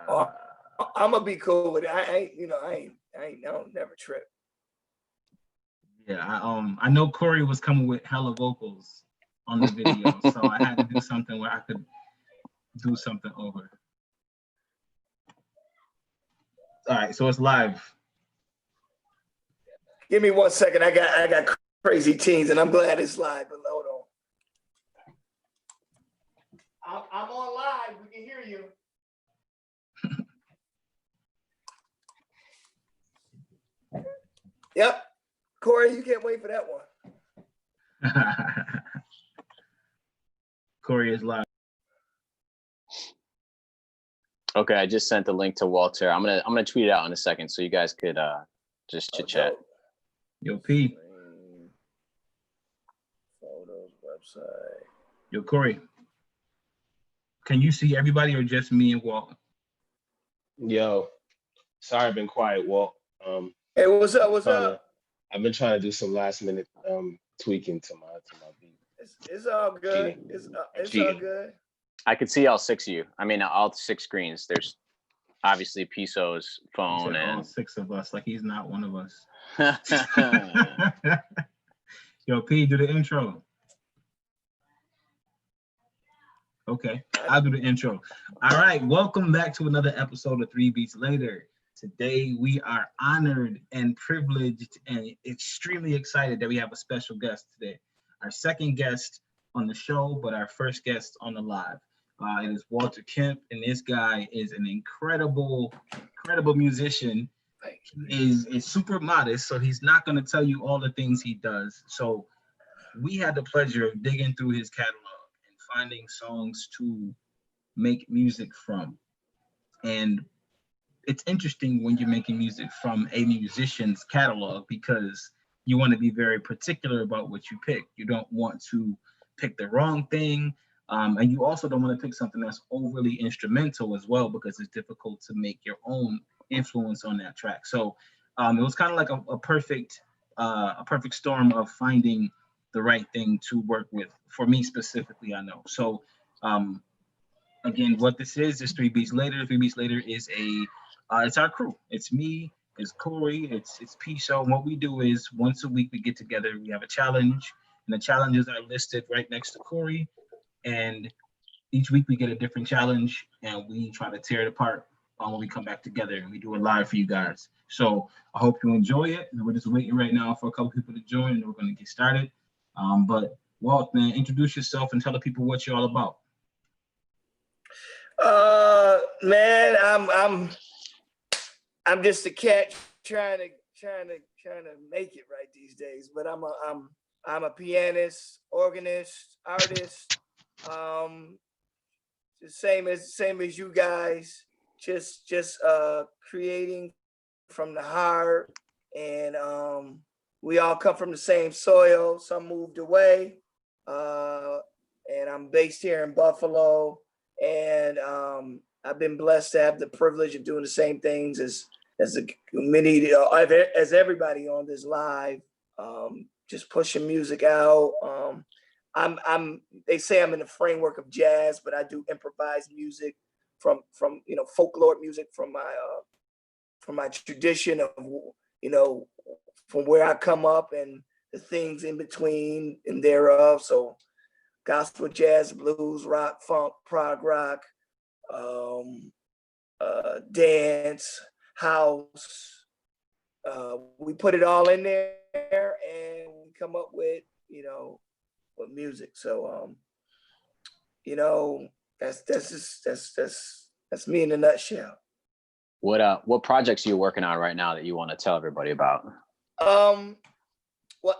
Oh, I'm gonna be cool with it. I don't never trip. Yeah, I know Corey was coming with hella vocals on the video, so I had to do something where I could do something over. All right, so it's live. Give me 1 second. I got crazy teens, and I'm glad it's live. But hold on. I'm on live. We can hear you. Yep, Corey, you can't wait for that one. Corey is live. Okay, I just sent the link to Walter. I'm gonna tweet it out in a second, so you guys could just chit chat. Yo, P. Photos, website. Yo, Corey. Can you see everybody or just me and Walt? Yo, sorry I've been quiet, Walt. Hey, what's up? What's up? I've been trying to do some last minute tweaking to my beat. It's all good. It's all good. I could see all six of you. I mean, all 6 screens. There's obviously Piso's phone and all 6 of us. Like he's not one of us. Yo, P, do the intro. Okay, I'll do the intro. All right, welcome back to another episode of 3 Beats Later. Today, we are honored and privileged and extremely excited that we have a special guest today. Our second guest on the show, but our first guest on the live. It is Walter Kemp, and this guy is an incredible musician. Is super modest, so he's not going to tell you all the things he does. So we had the pleasure of digging through his catalog and finding songs to make music from. And it's interesting when you're making music from a musician's catalog because you want to be very particular about what you pick. You don't want to pick the wrong thing. And you also don't want to pick something that's overly instrumental as well because it's difficult to make your own influence on that track. So it was kind of like a perfect storm of finding the right thing to work with for me specifically, I know. So again, what this is 3 Beats Later. 3 Beats Later is it's our crew. It's me, it's Corey, it's Piso. And what we do is once a week we get together, we have a challenge, and the challenges are listed right next to Corey. And each week we get a different challenge and we try to tear it apart when we come back together and we do it live for you guys. So I hope you enjoy it. And we're just waiting right now for a couple people to join and we're going to get started. But Walt, man, introduce yourself and tell the people what you're all about. Man, I'm just a cat trying to make it right these days. But I'm a pianist, organist, artist. The same as you guys. Just creating from the heart, and we all come from the same soil. Some moved away, and I'm based here in Buffalo. And I've been blessed to have the privilege of doing the same things as everybody on this live, just pushing music out. They say I'm in the framework of jazz, but I do improvised music from folklore music from my tradition of from where I come up and the things in between and thereof. So gospel, jazz, blues, rock, funk, prog rock, dance, house. We put it all in there and we come up with music. So that's me in a nutshell. What projects are you working on right now that you want to tell everybody about? Well,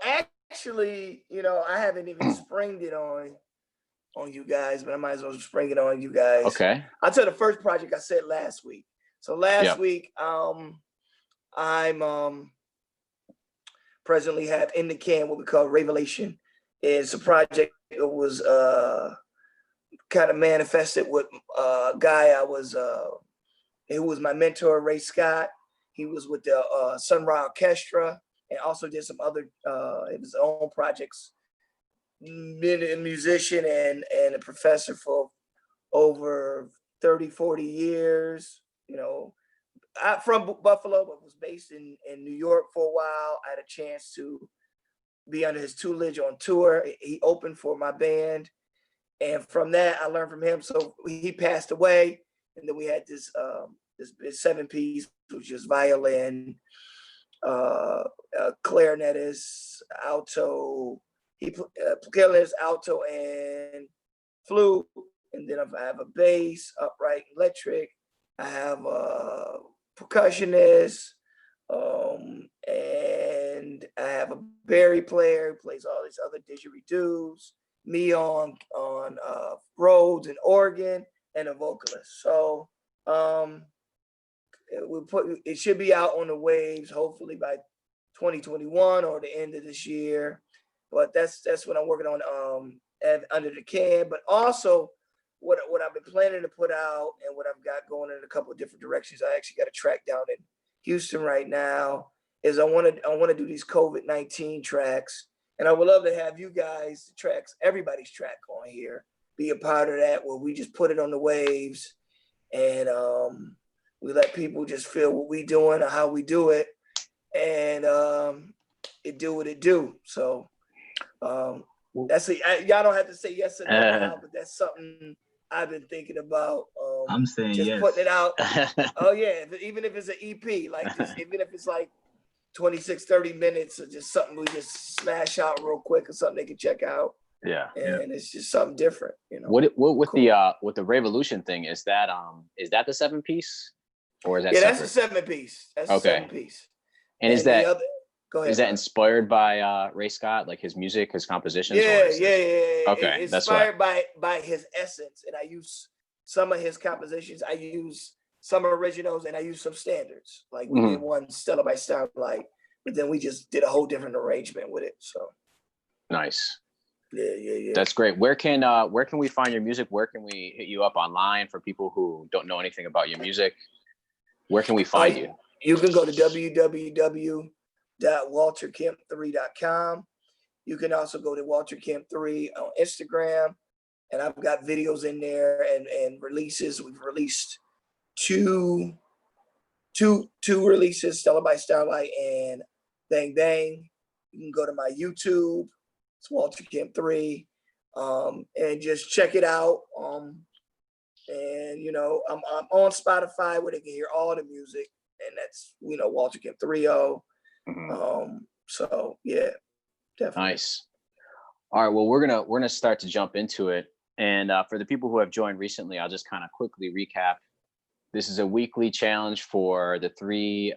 actually, I haven't even springed it on you guys, but I might as well spring it on you guys. Okay. I'll tell the first project I said last week. So last week, I'm presently have in the can what we call Revelation. It's a project that was kind of manifested with a guy who was my mentor, Ray Scott. He was with the Sunrise Orchestra and also did some other his own projects. Been a musician and a professor for over 30, 40 years. you know, I'm from Buffalo, but was based in New York for a while. I had a chance to be under his tutelage on tour. He opened for my band. And from that, I learned from him. So he passed away. And then we had this 7-piece, which is violin, clarinetist, alto, clarinetist, alto, and flute. And then I have a bass, upright, electric. I have a percussionist, and I have a Barry player who plays all these other didgeridoos. Me on Rhodes and organ, and a vocalist. So it should be out on the waves hopefully by 2021 or the end of this year. But that's what I'm working on under the can. But also what I've been planning to put out and what I've got going in a couple of different directions. I actually got a track down in Houston right now. Is I want to do these COVID-19 tracks, and I would love to have you guys, everybody's track on here, be a part of that, where we just put it on the waves, and we let people just feel what we doing or how we do it, and it do what it do. So that's y'all don't have to say yes or no now, but that's something I've been thinking about. I'm saying just yes. putting it out. Oh yeah, even if it's an EP, like even if it's like 26, 30 minutes, or just something we just smash out real quick, or something they can check out. Yeah. And it's just something different, you know. What with Cool. with the Revolution thing, is that the 7-piece, or is that Yeah, separate? that's a 7-piece. That's Okay. a 7-piece. And is that go ahead, is that man. inspired by Ray Scott, like his music, his compositions? Yeah. Okay, It's that's inspired by his essence, and I use some of his compositions. I use some originals, and I use some standards. Like we did one Stella by Starlight, but then we just did a whole different arrangement with it. So nice. Yeah. That's great. Where can we find your music? Where can we hit you up online for people who don't know anything about your music? Where can we find you? You can go to www.walterkemp3.com. You can also go to Walter Kemp 3 on Instagram, and I've got videos in there and releases. We've released two releases, Stella by Starlight and Bang Bang. You can go to my YouTube. It's Walter Kemp 3, and just check it out. And you know, I'm on Spotify where they can hear all the music, and that's Walter Kemp 3.0. So yeah, definitely. Nice. All right. Well, we're gonna start to jump into it, and for the people who have joined recently, I'll just kind of quickly recap. This is a weekly challenge for the 3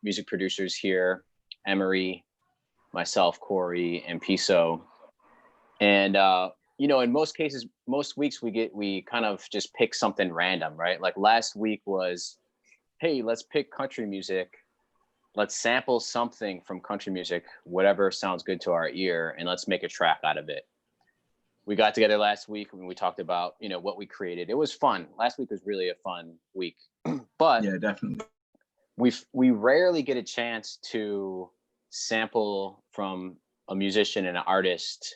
music producers here: Emery, myself, Corey, and Piso. And in most cases, most weeks we kind of just pick something random, right? Like last week was, hey, let's pick country music. Let's sample something from country music, whatever sounds good to our ear, and let's make a track out of it. We got together last week and we talked about, what we created. It was fun. Last week was really a fun week. But yeah, definitely. We rarely get a chance to sample from a musician and an artist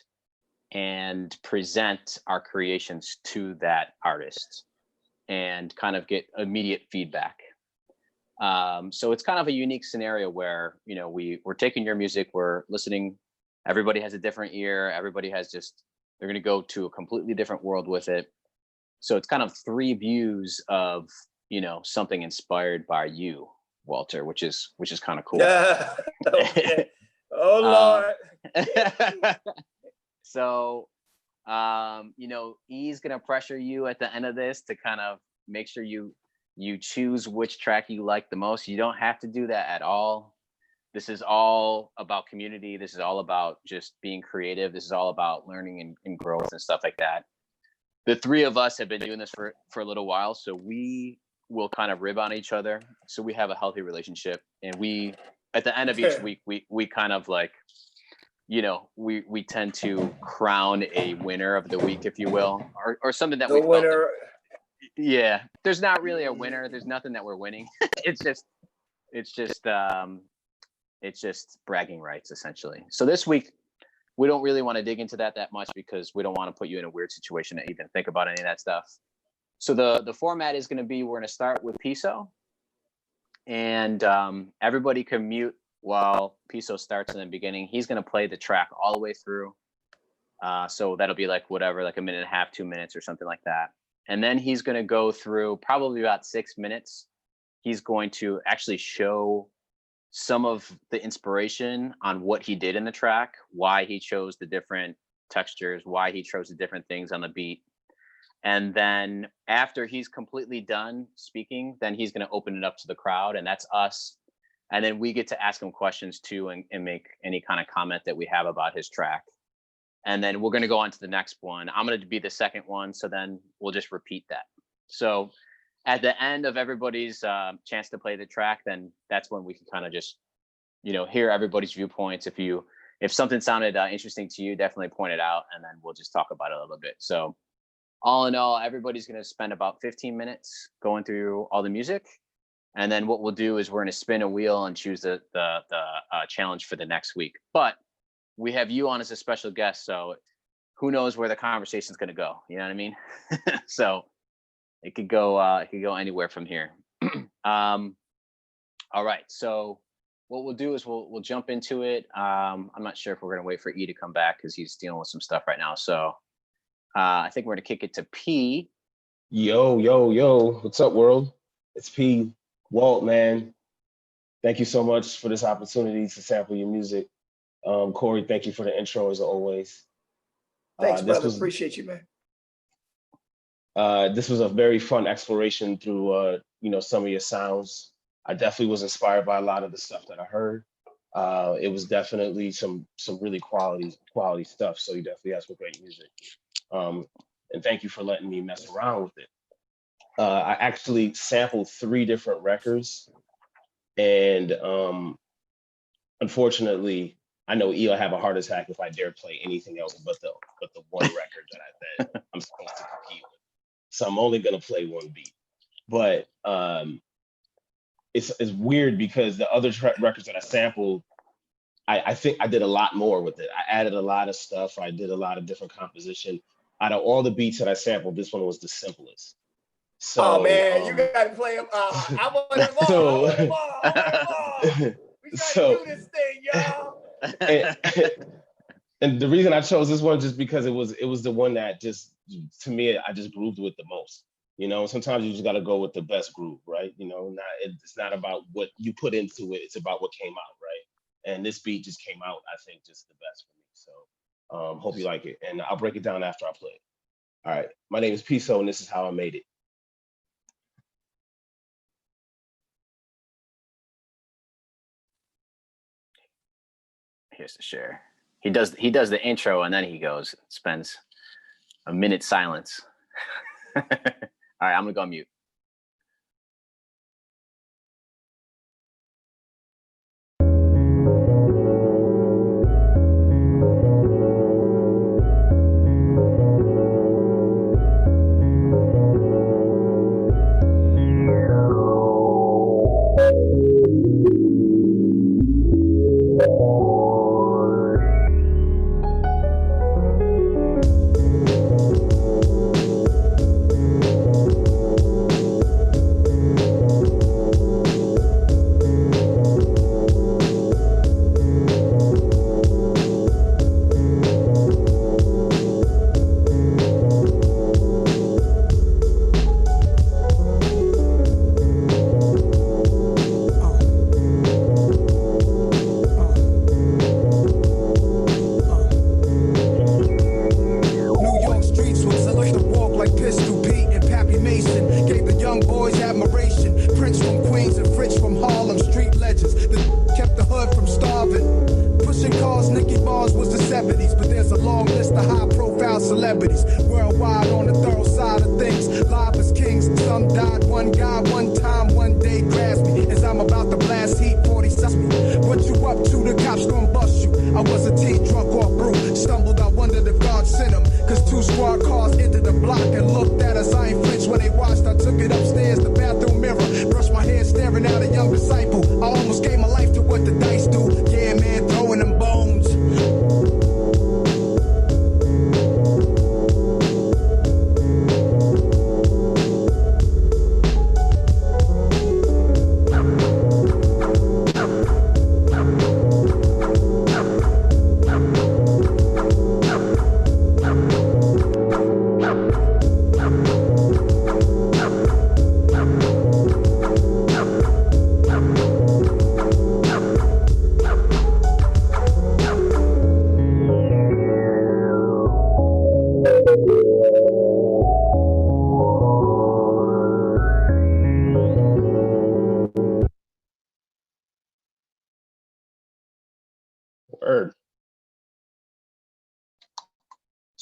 and present our creations to that artist and kind of get immediate feedback. So it's kind of a unique scenario where, we're taking your music, we're listening. Everybody has a different ear. Everybody has they're going to go to a completely different world with it. So it's kind of 3 views of, something inspired by you, Walter, which is kind of cool. Okay. Oh Lord. So, E's gonna pressure you at the end of this to kind of make sure you choose which track you like the most. You don't have to do that at all. This is all about community. This is all about just being creative. This is all about learning and growth and stuff like that. The 3 of us have been doing this for a little while, so we will kind of rib on each other. So we have a healthy relationship, and we, at the end of each week, we kind of like, we tend to crown a winner of the week, if you will, or something that we felt that, yeah, there's not really a winner. There's nothing that we're winning. It's just bragging rights, essentially. So this week, we don't really want to dig into that much because we don't want to put you in a weird situation to even think about any of that stuff. So the format is going to be, we're going to start with Piso, and everybody can mute while Piso starts in the beginning. He's going to play the track all the way through. So that'll be like whatever, like a minute and a half, 2 minutes or something like that. And then he's going to go through probably about 6 minutes. He's going to actually show some of the inspiration on what he did in the track, why he chose the different textures, why he chose the different things on the beat. And then after he's completely done speaking, then he's going to open it up to the crowd, and that's us. And then we get to ask him questions too, and make any kind of comment that we have about his track. And then we're going to go on to the next one. I'm going to be the second one, so then we'll just repeat that. So at the end of everybody's chance to play the track, then that's when we can kind of just, hear everybody's viewpoints. If something sounded interesting to you, definitely point it out, and then we'll just talk about it a little bit. So all in all, everybody's going to spend about 15 minutes going through all the music. And then what we'll do is we're going to spin a wheel and choose the challenge for the next week. But we have you on as a special guest, so who knows where the conversation is going to go? You know what I mean? So it could go anywhere from here. All right. So what we'll do is we'll jump into it. I'm not sure if we're going to wait for E to come back because he's dealing with some stuff right now. So I think we're going to kick it to P. Yo. What's up, world? It's P. Walt, man. Thank you so much for this opportunity to sample your music. Corey, thank you for the intro as always. Thanks, brother. Appreciate you, man. This was a very fun exploration through, some of your sounds. I definitely was inspired by a lot of the stuff that I heard. It was definitely some really quality stuff. So you definitely have some great music. And thank you for letting me mess around with it. I actually sampled 3 different records, and unfortunately, I know E'll have a heart attack if I dare play anything else but the one record that I'm supposed to compete with. So I'm only gonna play one beat. But it's weird because the other records that I sampled, I think I did a lot more with it. I added a lot of stuff. I did a lot of different composition. Out of all the beats that I sampled, this one was the simplest. So, oh man, you gotta play them. I want them all. I want them all. We gotta do this thing, y'all. And the reason I chose this one just because it was the one that just, to me, I just grooved with the most. Sometimes you just got to go with the best groove, right? It's not about what you put into it. It's about what came out, right? And this beat just came out, I think, just the best for me. So hope you like it. And I'll break it down after I play it. All right. My name is Piso, and this is how I made it. Here's the share. He does the intro, and then he spends a minute silence. All right, I'm gonna go on mute.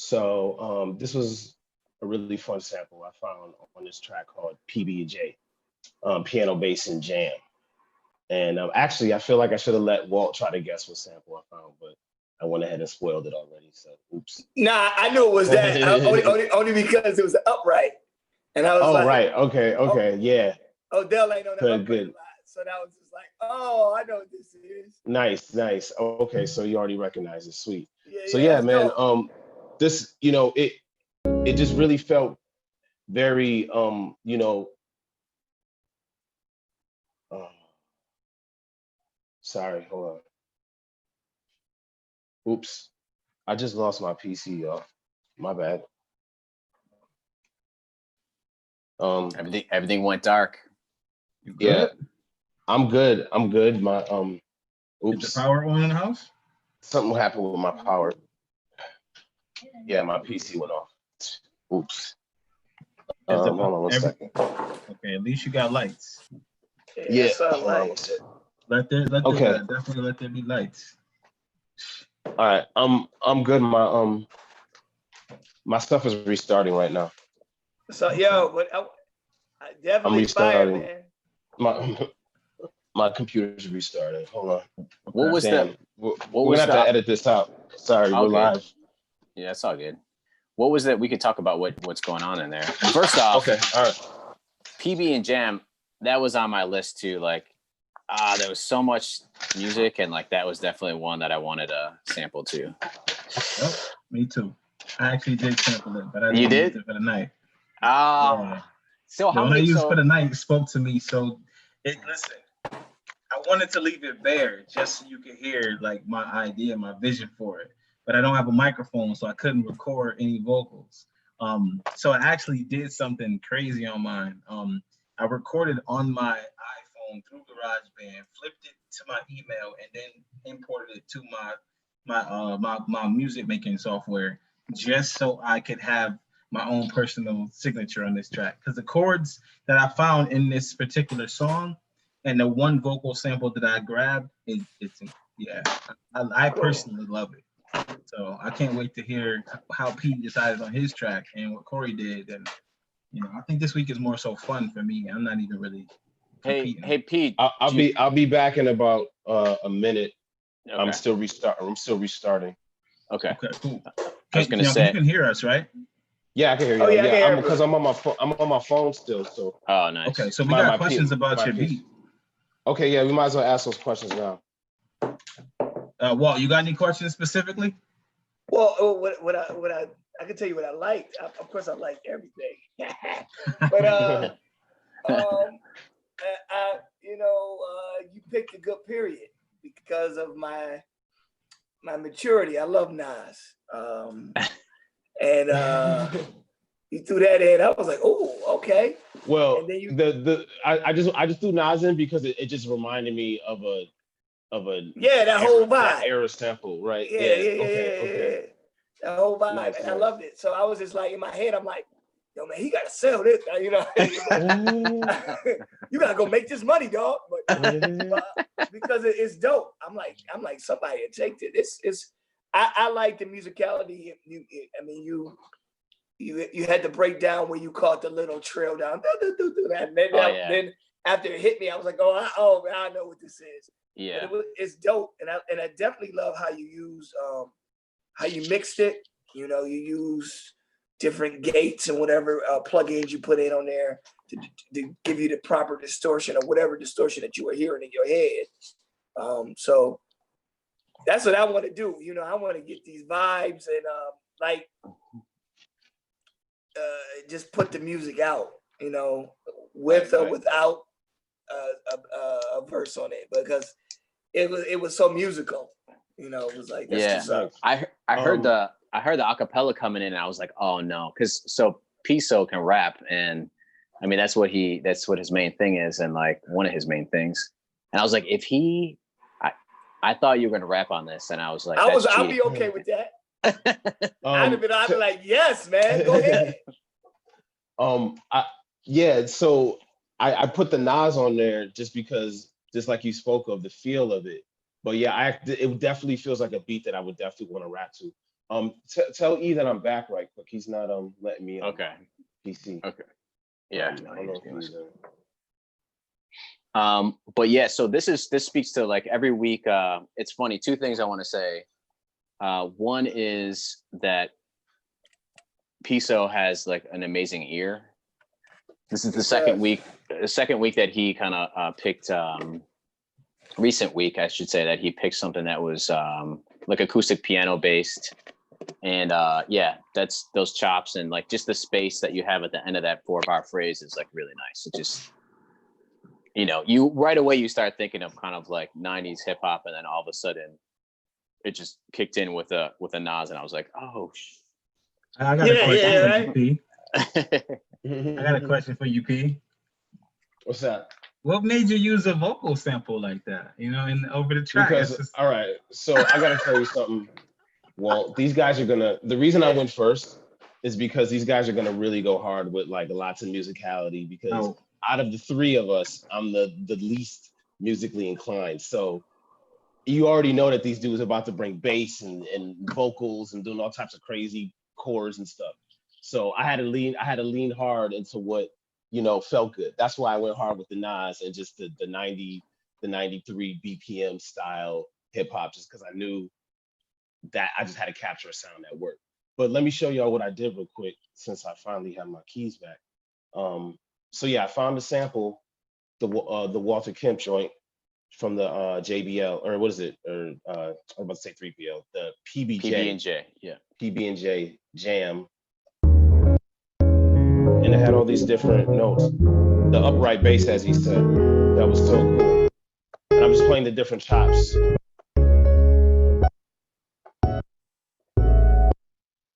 So this was a really fun sample I found on this track called PB&J, Piano, Bass, and Jam. And actually, I feel like I should have let Walt try to guess what sample I found, but I went ahead and spoiled it already. So, oops. Nah, I knew it was that only because it was upright, and I was Oh, like, right. Okay. Yeah. Odell ain't on the upright Good. a lot, so that was just like, oh, I know what this is. Nice. Okay, so you already recognize it. Sweet. So Yeah, yeah, that's man. dope. This, it just really felt very, sorry, hold on. Oops. I just lost my PC, y'all. My bad. Everything went dark. Yeah, I'm good. My Is oops. the power on in the house? Something happened with my power. Yeah, my PC went off. Oops. Hold on one second. Okay, at least you got lights. Yeah. Hold on. Definitely let there be lights. All right, I'm good. My stuff is restarting right now. So but I definitely I'm restarting. fired, man. My computer's restarting. Hold on. What was that? We're gonna have to edit this out. Sorry, we're live. Yeah, it's all good. What was that? We could talk about what's going on in there. First off, okay, all right. PB and Jam, that was on my list too. Like, there was so much music, and like that was definitely one that I wanted to sample too. Yep, me too. I actually did sample it, but I didn't use it for the night. Yeah. So how many? I used for the night spoke to me. So, listen, I wanted to leave it bare just so you could hear like my idea, my vision for it. But I don't have a microphone, so I couldn't record any vocals. So I actually did something crazy on mine. I recorded on my iPhone through GarageBand, flipped it to my email, and then imported it to my music making software, just so I could have my own personal signature on this track. Because the chords that I found in this particular song and the one vocal sample that I grabbed, I personally love it. So I can't wait to hear how Pete decided on his track and what Corey did. And I think this week is more so fun for me. I'm not even really competing. Hey Pete, I'll be back in about a minute. Okay. I'm still restarting. Okay, cool. I was gonna say you can hear us, right? Yeah, I can hear you. Yeah, because I'm on my phone. I'm on my phone still. So. Oh, nice. Okay, so we got questions about your beat. Okay, yeah, we might as well ask those questions now. Walt, you got any questions specifically? Well, what I can tell you what I liked. Of course, I like everything, but you picked a good period because of my maturity. I love Nas, and you threw that in. I was like, oh, okay. Well, and then I just threw Nas in because it just reminded me of a that whole vibe, that era sample, right? Yeah. Okay. That whole vibe, nice. I loved it. So I was just like in my head, I'm like, yo, man, he gotta sell this, you gotta go make this money, dog. But because it's dope, I'm like somebody will take it. I like the musicality. You had to break down where you caught the little trail down. And then after it hit me, I was like, I know what this is. Yeah, it's dope, and I definitely love how you use how you mixed it. You use different gates and whatever plugins you put in on there to give you the proper distortion or whatever distortion that you were hearing in your head. So that's what I want to do. I want to get these vibes and just put the music out, with or without a verse on it, because it was so musical. It was like, that's what's up. I heard the acapella coming in, and I was like, oh no, because so Piso can rap, and I mean that's what his main thing is, and like one of his main things. And I was like, I thought you were gonna rap on this, and I was like, I'll be okay with that. I'd be like, yes, man, go ahead. So I put the Nas on there just like you spoke of the feel of it. But yeah, it definitely feels like a beat that I would definitely want to rap to. Tell E that I'm back right quick. He's not letting me on Okay. PC. Okay. Yeah. I don't know if he's But yeah, so this speaks to like every week. It's funny. Two things I want to say. One is that Piso has like an amazing ear. This is the second week that he kind of picked, recent week, I should say, that he picked something that was like acoustic piano based. And yeah, that's those chops and like just the space that you have at the end of that 4-bar phrase is like really nice. It just, you know, you right away you start thinking of kind of like 90s hip hop, and then all of a sudden it just kicked in with a Nas, and I was like, oh. I got a question for right? you, P. I got a question for you, P. What's that? What made you use a vocal sample like that? You know, over the track. Because all right, so I gotta tell you something. Well, these guys are gonna. The reason I went first is because these guys are gonna really go hard with like lots of musicality. Because out of the three of us, I'm the least musically inclined. So you already know that these dudes are about to bring bass and vocals and doing all types of crazy chords and stuff. So I had to lean hard into what, you know, felt good. That's why I went hard with the Nas and just the 93 BPM style hip hop, just because I knew that I just had to capture a sound that worked. But let me show y'all what I did real quick since I finally have my keys back. So yeah, I found the sample, the Walter Kemp joint from the JBL, or what is it? Or I was about to say 3PL, the PB&J. Yeah. PB&J Jam. And it had all these different notes. The upright bass, as he said, that was so cool. And I'm just playing the different chops.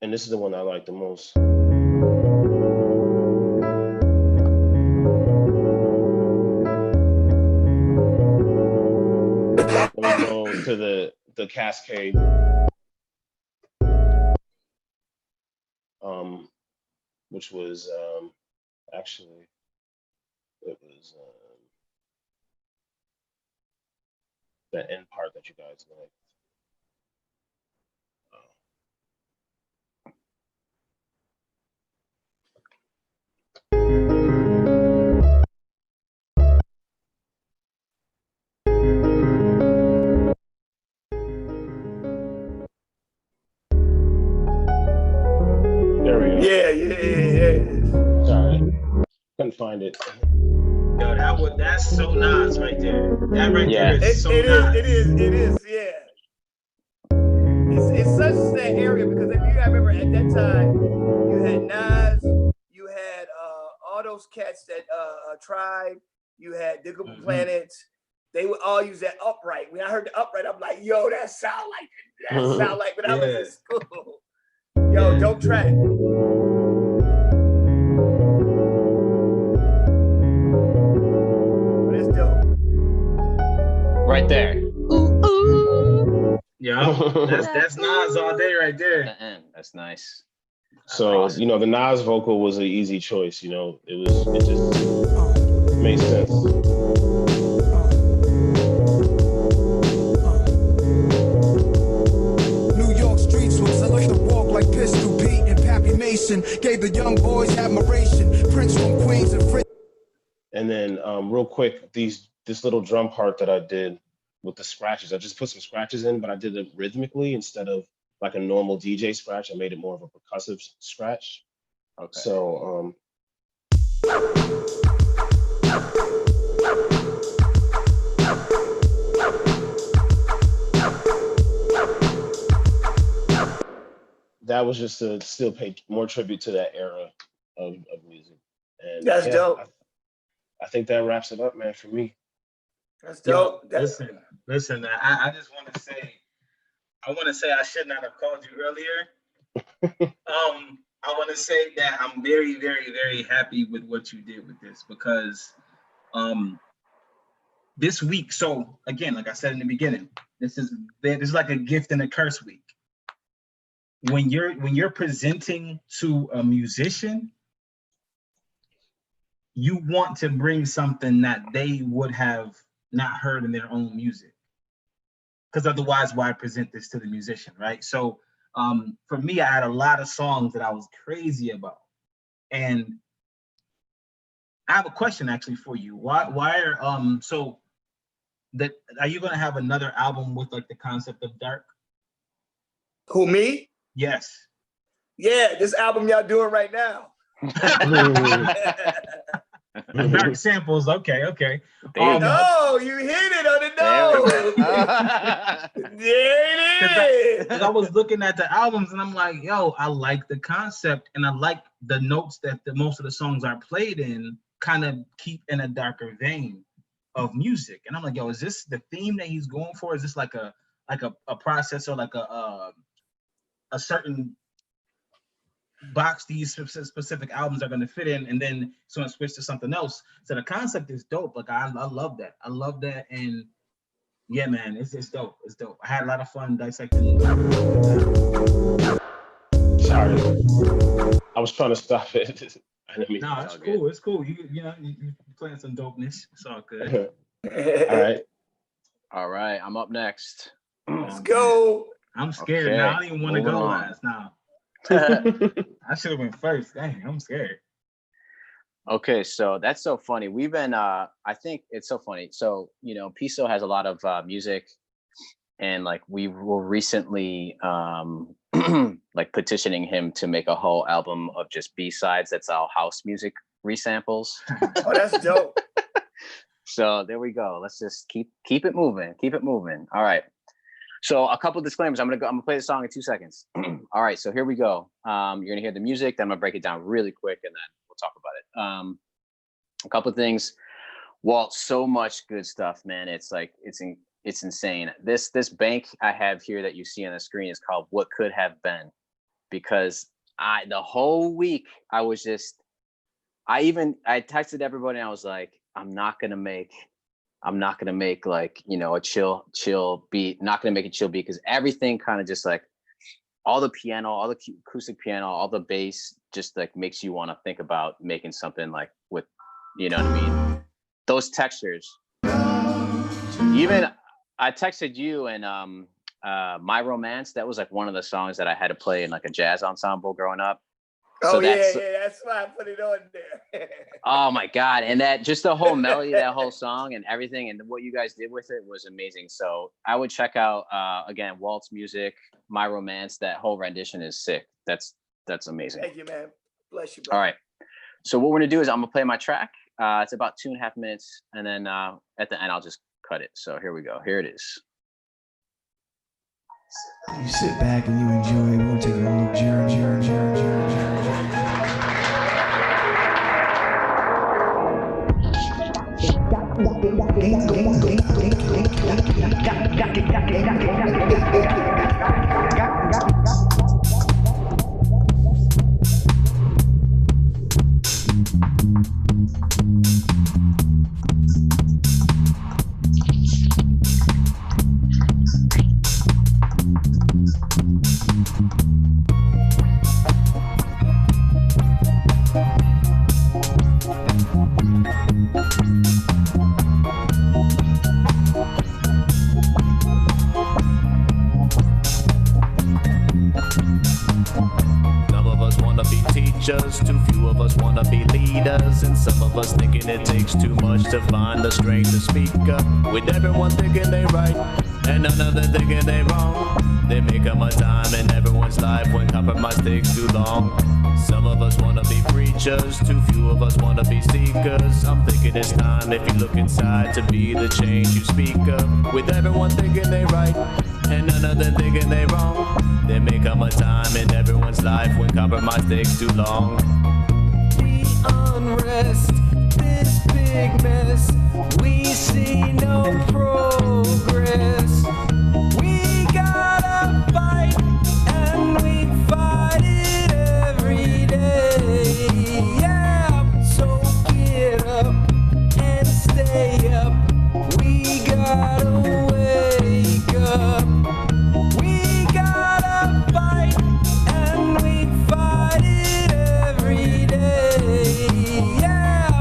And this is the one I like the most. Let me go to the Cascade. Which was actually, it was the end part that you guys liked. There we go. Yeah. Sorry, couldn't find it. Yo, that's so Nas right there. That right there is so Nas. It is, yeah. It's such that area because if you remember at that time, you had Nas, you had all those cats that Tribe, you had Diggable Planets. They would all use that upright. When I heard the upright, I'm like, yo, that sound like when I was in school. Yo, dope track. That's dope. Right there. Yeah, that's Nas all day right there. That's nice. So, you know, the Nas vocal was an easy choice, you know. It just made sense. New York streets was like to walk like Pistol Pete and Pappy Mason. Gave the young boys admiration. Prince from Queens and Fritz. And then real quick, this little drum part that I did with the scratches, I just put some scratches in, but I did it rhythmically instead of like a normal DJ scratch. I made it more of a percussive scratch. Okay. So that was just to still pay more tribute to that era of music. And that's dope. I think that wraps it up, man, for me. That's dope. Yo, listen, I just want to say, I should not have called you earlier. I want to say that I'm very, very, very happy with what you did with this because this week, so again, like I said in the beginning, this is like a gift and a curse week. When you're presenting to a musician, you want to bring something that they would have not heard in their own music. Because otherwise, why present this to the musician, right? So For me, I had a lot of songs that I was crazy about, and I have a question actually for you. Why are so that are you gonna have another album with like the concept of dark? Who, me? Yes. Yeah, this album y'all doing right now. Dark samples. Okay. There you go. Oh, you hit it on the nose. There it is. Because I was looking at the albums and I'm like, yo, I like the concept and I like the notes that most of the songs are played in kind of keep in a darker vein of music. And I'm like, yo, is this the theme that he's going for? Is this like a process or like a certain box these specific albums are going to fit in, and then someone switch to something else? So the concept is dope. Like I love that. I love that. And yeah, man, it's dope. It's dope. I had a lot of fun dissecting. Sorry, I was trying to stop it. No, it's cool. It's cool. You playing some dopeness. It's all good. All right. I'm up next. Let's go. I'm scared now. I don't even want to go last now. I should have went first. Dang, I'm scared. Okay, so that's so funny. We've been I think it's so funny. So, Piso has a lot of music, and like we were recently like petitioning him to make a whole album of just B-sides that's all house music resamples. Oh, that's dope. So there we go. Let's just keep it moving. Keep it moving. All right. So a couple disclaimers. I'm gonna play the song in 2 seconds. All right, so here we go. You're gonna hear the music, then I'm gonna break it down really quick, and then we'll talk about it. A couple of things. Walt, so much good stuff, man. It's like it's insane. This bank I have here that you see on the screen is called What Could Have Been, because the whole week I texted everybody and I was like, I'm not gonna make like, a chill beat, not gonna make a chill beat, because everything kind of just like all the piano, all the acoustic piano, all the bass just like makes you want to think about making something like with, you know what I mean? Those textures. Even I texted you and My Romance, that was like one of the songs that I had to play in like a jazz ensemble growing up. Oh, so that's why I put it on there. Oh my God. And that just the whole melody, that whole song and everything, and what you guys did with it was amazing. So I would check out again Walt's music, My Romance. That whole rendition is sick. That's amazing. Thank you, man. Bless you, bro. All right. So what we're gonna do is I'm gonna play my track. It's about 2.5 minutes, and then at the end I'll just cut it. So here we go. Here it is. You sit back and you enjoy. We're gonna take a little journey. Too few of us wanna be leaders, and some of us thinking it takes too much to find the strength to speak up. With everyone thinking they right, and none of them thinking they wrong. They make up a time in everyone's life when compromise takes too long. Some of us wanna be preachers, too few of us wanna be seekers. I'm thinking it's time, if you look inside, to be the change you speak of. With everyone thinking they right, and none of them thinking they wrong. They make up a time in everyone's life when compromise takes too long. We unrest this big mess. We see no progress. We gotta fight, and we fight it every day. Yeah, so get up and stay up. We gotta wake up. Yeah.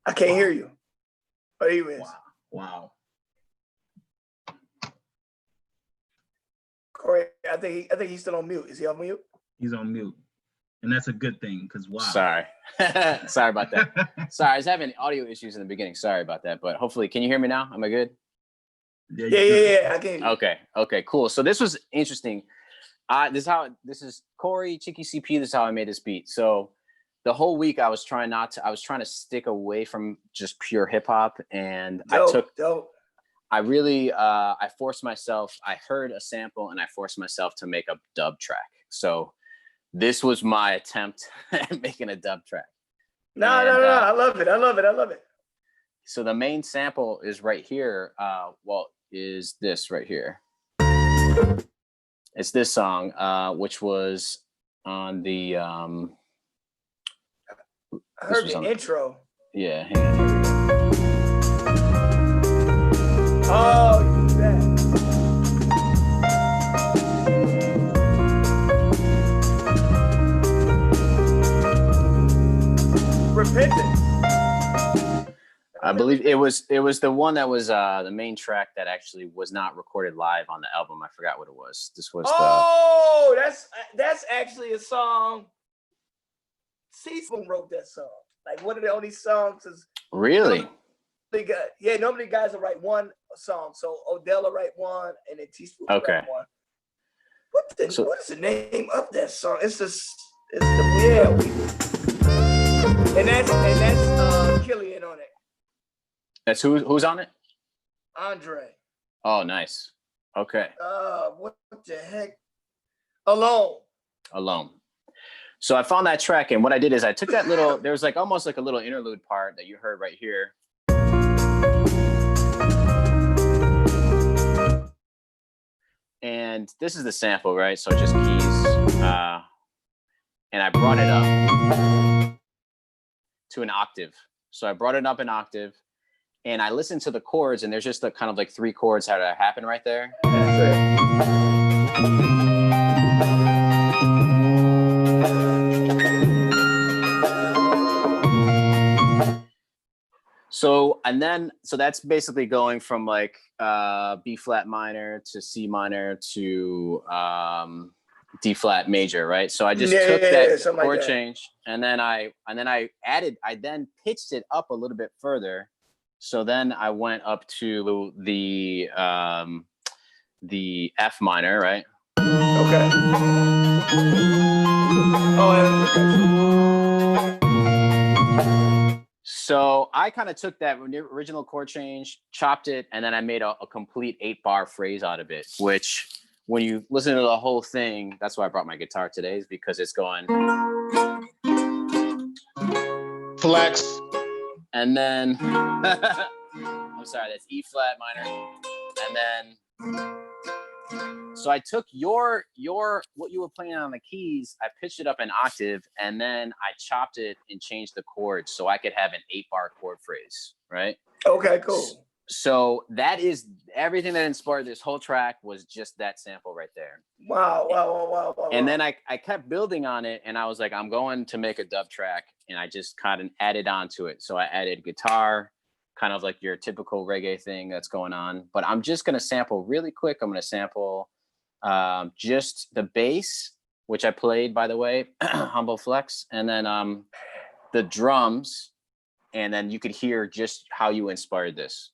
I can't hear you. Oh, he is. Wow. Corey, I think he's still on mute. Is he on mute? He's on mute. And that's a good thing, because wow. Sorry. Sorry about that. Sorry, I was having audio issues in the beginning. Sorry about that. But hopefully, can you hear me now? Am I good? Yeah. I can hear you. Okay, cool. So this was interesting. This is Corey, Chicky CP. This is how I made this beat. So the whole week I was trying to stick away from just pure hip hop. And Dope. I forced myself. I heard a sample and I forced myself to make a dub track. So this was my attempt at making a dub track. No. I love it. So the main sample is right here. Walt, is this right here. It's this song, which was on the I heard the intro. Yeah, hang on, here we go. Oh, you do that. Repentance. I believe it was the one that was the main track that actually was not recorded live on the album. I forgot what it was. This was that's actually a song. Cecil wrote that song. Like one of the only songs is really. Normally guys will write one song. So Odell will write one, and then Teaspoon will write one. What is the name of that song? And that's Killian on it. That's who's on it? Andre. Oh, nice. Okay. What the heck? Alone. So I found that track, and what I did is I took that little, there was like almost like a little interlude part that you heard right here. And this is the sample, right? So just keys. And I brought it up to an octave. So I brought it up an octave, and I listened to the chords, and there's just the kind of like 3 chords that happen right there. So that's basically going from like B flat minor to C minor to D flat major, right? So I just took that chord change, and then I then pitched it up a little bit further. So then I went up to the F minor, right? Okay. So I kind of took that original chord change, chopped it, and then I made a complete 8-bar phrase out of it, which when you listen to the whole thing, that's why I brought my guitar today, is because it's going flex. And then, I'm sorry, that's E flat minor. And then, so I took your what you were playing on the keys, I pitched it up an octave, and then I chopped it and changed the chords so I could have an 8-bar chord phrase, right? Okay, cool. So that is everything that inspired this whole track, was just that sample right there. Wow. And then I kept building on it, and I was like, I'm going to make a dub track, and I just kind of added on to it. So I added guitar, kind of like your typical reggae thing that's going on. But I'm just going to sample really quick. I'm going to sample just the bass, which I played, by the way, humble flex, and then the drums, and then you could hear just how you inspired this.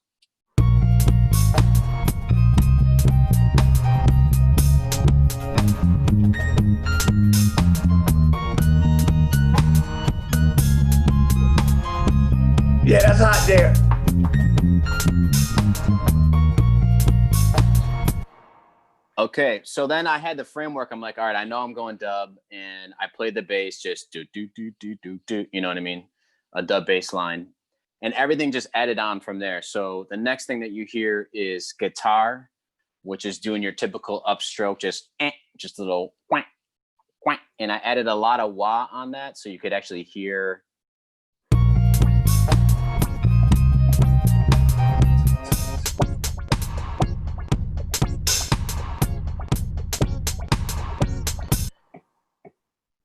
Okay, so then I had the framework. I'm like, all right, I know I'm going dub, and I played the bass just do do do do do do. You know what I mean? A dub bass line, and everything just added on from there. So the next thing that you hear is guitar, which is doing your typical upstroke, just a little quack quack, and I added a lot of wah on that, so you could actually hear.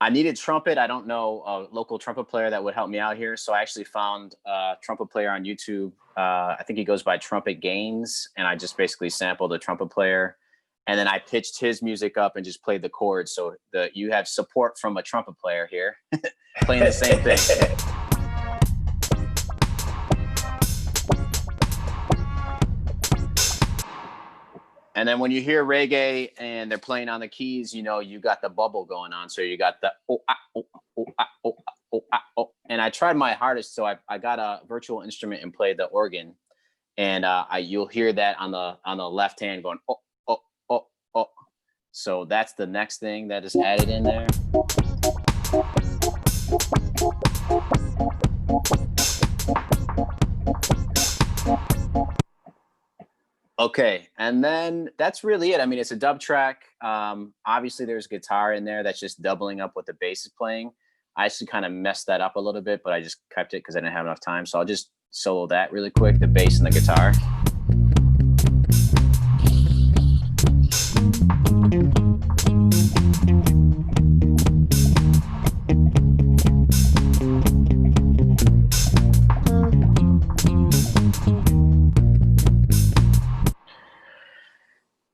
I needed trumpet. I don't know a local trumpet player that would help me out here. So I actually found a trumpet player on YouTube. I think he goes by Trumpet Gains. And I just basically sampled a trumpet player. And then I pitched his music up and just played the chords. So you have support from a trumpet player here playing the same thing. And then when you hear reggae and they're playing on the keys, you know, you got the bubble going on. So you got the oh, ah, oh, oh, ah, oh, ah, oh, ah, oh. And I tried my hardest. So I got a virtual instrument and played the organ. And you'll hear that on the left hand going oh, oh, oh, oh. So that's the next thing that is added in there. Okay, and then that's really it. I mean, it's a dub track. Obviously, there's guitar in there that's just doubling up what the bass is playing. I actually kind of messed that up a little bit, but I just kept it because I didn't have enough time. So I'll just solo that really quick, the bass and the guitar.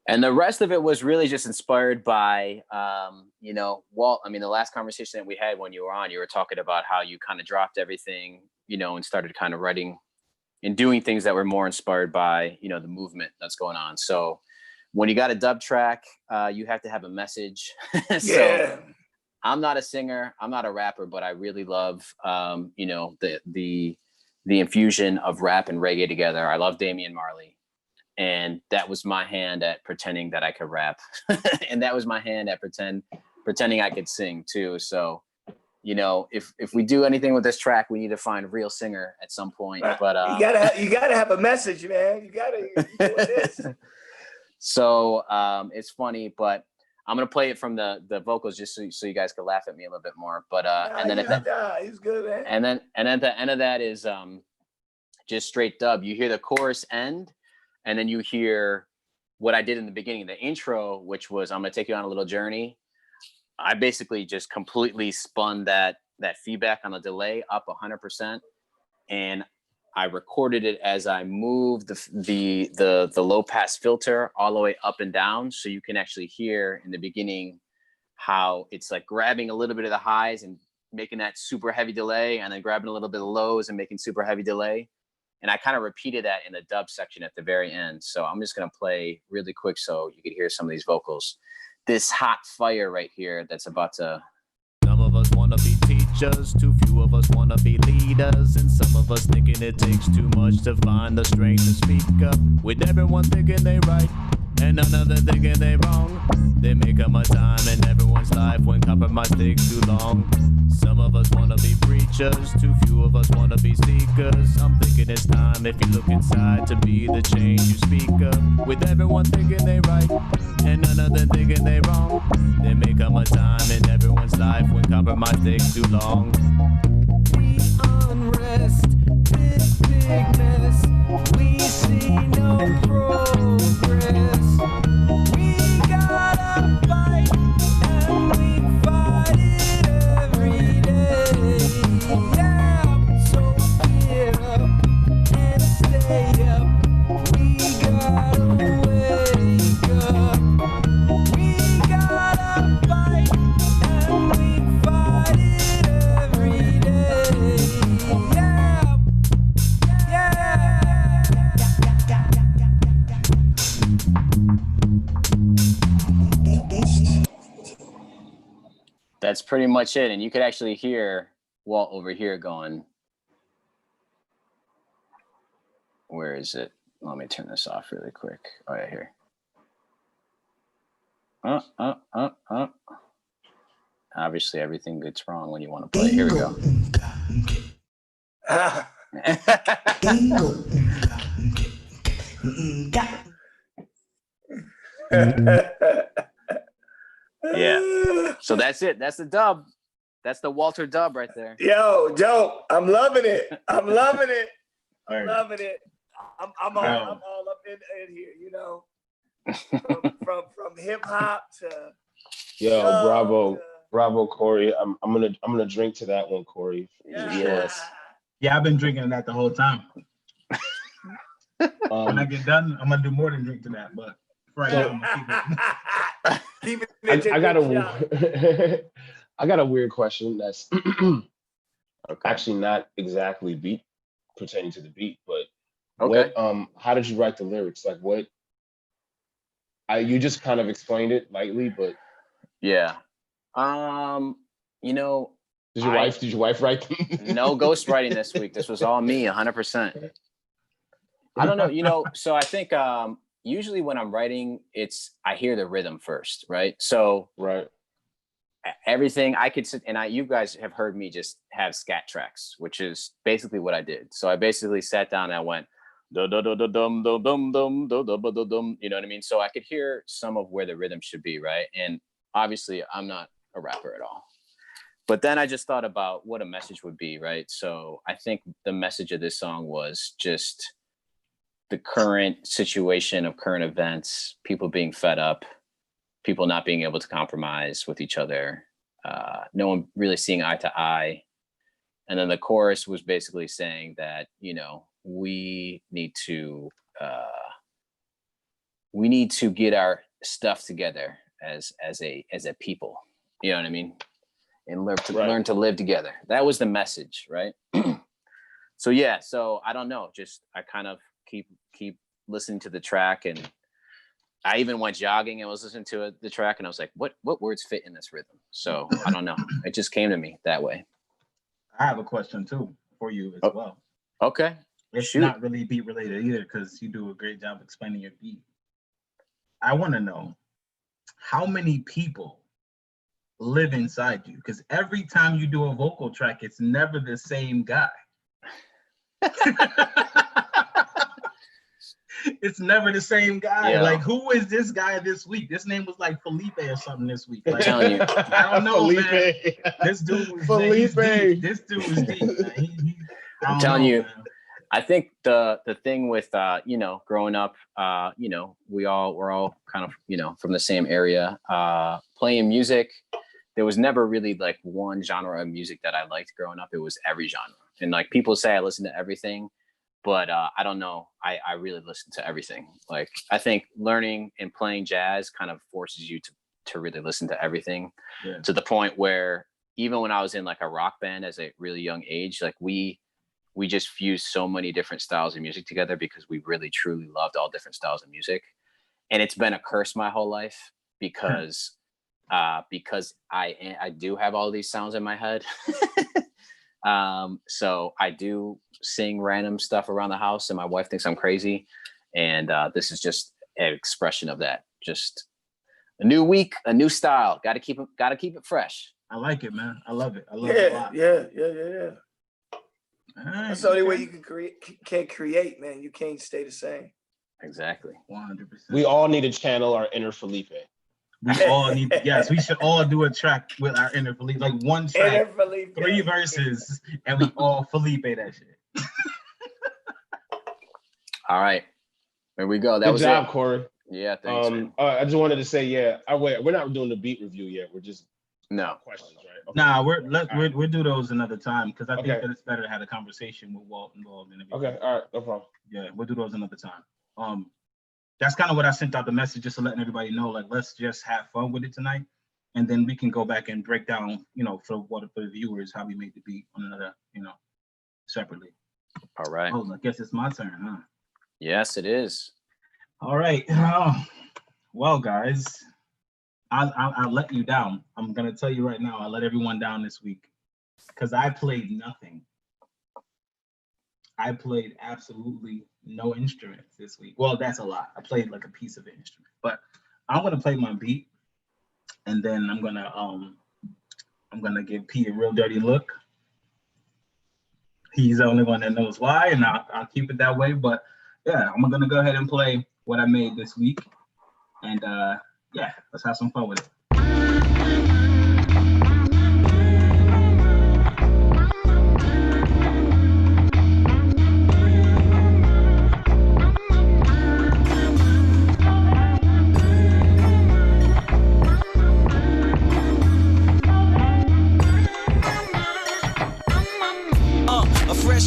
And the rest of it was really just inspired by, you know, Walt. I mean, the last conversation that we had when you were on, you were talking about how you kind of dropped everything, you know, and started kind of writing and doing things that were more inspired by, you know, the movement that's going on. So when you got a dub track, you have to have a message. So I'm not a singer, I'm not a rapper, but I really love, you know, the infusion of rap and reggae together. I love Damian Marley. And that was my hand at pretending that I could rap. And that was my hand at pretending I could sing too. So, you know, if we do anything with this track, we need to find a real singer at some point. But you gotta have a message, man. You gotta do this. So it's funny, but I'm gonna play it from the vocals just so you guys can laugh at me a little bit more. But and then he's good, man. And then at the end of that is just straight dub. You hear the chorus end. And then you hear what I did in the beginning, the intro, which was I'm going to take you on a little journey. I basically just completely spun that feedback on the delay up 100%. And I recorded it as I moved the low pass filter all the way up and down. So you can actually hear in the beginning how it's like grabbing a little bit of the highs and making that super heavy delay, and then grabbing a little bit of lows and making super heavy delay. And I kind of repeated that in the dub section at the very end. So I'm just going to play really quick so you can hear some of these vocals. This hot fire right here that's about to... Some of us want to be teachers, too few of us want to be leaders, and some of us thinking it takes too much to find the strength to speak up, with everyone thinking they right and none of them thinking they wrong. They make up a time in everyone's life when compromise takes too long. Some of us want to be preachers, too few of us want to be seekers. I'm thinking it's time, if you look inside, to be the change you speak of, with everyone thinking they right and none of them thinking they wrong. They make up a time in everyone's life when compromise takes too long. The unrest, this big mess, we see no progress. We gotta fight, and we fight it every day. Yeah, so get up and stay up. We gotta wake up. We gotta fight, and we fight it every day. Yeah, That's pretty much it. And you could actually hear Walt over here going, where is it? Let me turn this off really quick. Oh yeah, here. Obviously, everything gets wrong when you want to play. Here we go. Yeah. So that's it. That's the dub. That's the Walter dub right there. Yo, dope. I'm loving it. I'm loving it. I'm Word. loving it. I'm all up in here, you know. From hip hop to Yo, to, bravo, Corey. I'm gonna drink to that one, Corey. Yes. Yeah, I've been drinking that the whole time. When I get done, I'm gonna do more than drink to that, but right now I'm gonna keep it. Keep it. I got a weird question that's actually not exactly beat pertaining to the beat, but Okay. what how did you write the lyrics? Like what you just kind of explained it lightly, but Yeah. You know, did your wife write them? No ghostwriting this week. This was all me, 100%. I don't know, you know, so I think usually when I'm writing, I hear the rhythm first, right? So Right. everything I could sit, and you guys have heard me just have scat tracks, which is basically what I did. So I basically sat down and I went dum dum dum dum dum dum dum dum dum, you know what I mean? So I could hear some of where the rhythm should be, right? And obviously I'm not a rapper at all. But then I just thought about what a message would be, right? So I think the message of this song was just the current situation of current events, people being fed up, people not being able to compromise with each other, no one really seeing eye to eye. And then the chorus was basically saying that, you know, we need to get our stuff together as a people, you know what I mean? And learn to live together. That was the message, right? So yeah, so I don't know, just I kind of keep listening to the track, and I even went jogging and was listening to the track, and I was like, what words fit in this rhythm? So I don't know, it just came to me that way. I have a question too for you as well. Okay. It's not really beat related either, because you do a great job explaining your beat. I want to know how many people live inside you, because every time you do a vocal track, it's never the same guy. It's never the same guy. Yeah. Like, who is this guy this week? This name was like Felipe or something this week. Like, I'm telling you, I don't know, Felipe. man. This dude was Felipe. deep. This dude was deep, man. I'm telling you, man. I think the thing with you know, growing up, you know, we're all kind of, you know, from the same area, playing music. There was never really like one genre of music that I liked growing up. It was every genre. And like people say I listen to everything, but I don't know. I really listen to everything. Like I think learning and playing jazz kind of forces you to really listen to everything, to the point where even when I was in like a rock band as a really young age, like we just fused so many different styles of music together because we really truly loved all different styles of music. And it's been a curse my whole life because I do have all these sounds in my head. So I do sing random stuff around the house and my wife thinks I'm crazy. And this is just an expression of that. Just a new week, a new style. Gotta keep it fresh. I like it, man. I love it. I love it a lot. Yeah. Right, that's the only way you can create, man. You can't stay the same. Exactly. 100%. We all need to channel our inner Felipe. We all need to, yes, we should all do a track with our inner Felipe. Like one track, 3 verses, and we all Felipe that shit. All right. There we go. That Good was job, it. Corey. Yeah, thanks. Man. I just wanted to say, we're not doing the beat review yet. We're just questions, right? Okay. Nah, we'll do those another time, because I think that it's better to have a conversation with Walt involved in it. Okay, all right, no problem. Yeah, we'll do those another time. That's kind of what I sent out the message, just to letting everybody know, like, let's just have fun with it tonight, and then we can go back and break down, you know, for the viewers, how we made the beat on another, you know, separately. All right. Oh, I guess it's my turn, huh? Yes, it is. All right. Well, guys, I'll let you down. I'm gonna tell you right now, I let everyone down this week because I played nothing. I played absolutely no instruments this week. Well, that's a lot. I played like a piece of an instrument, but I'm gonna play my beat, and then I'm gonna give P a real dirty look. He's the only one that knows why, and I'll keep it that way. But yeah, I'm gonna go ahead and play what I made this week, and yeah, let's have some fun with it.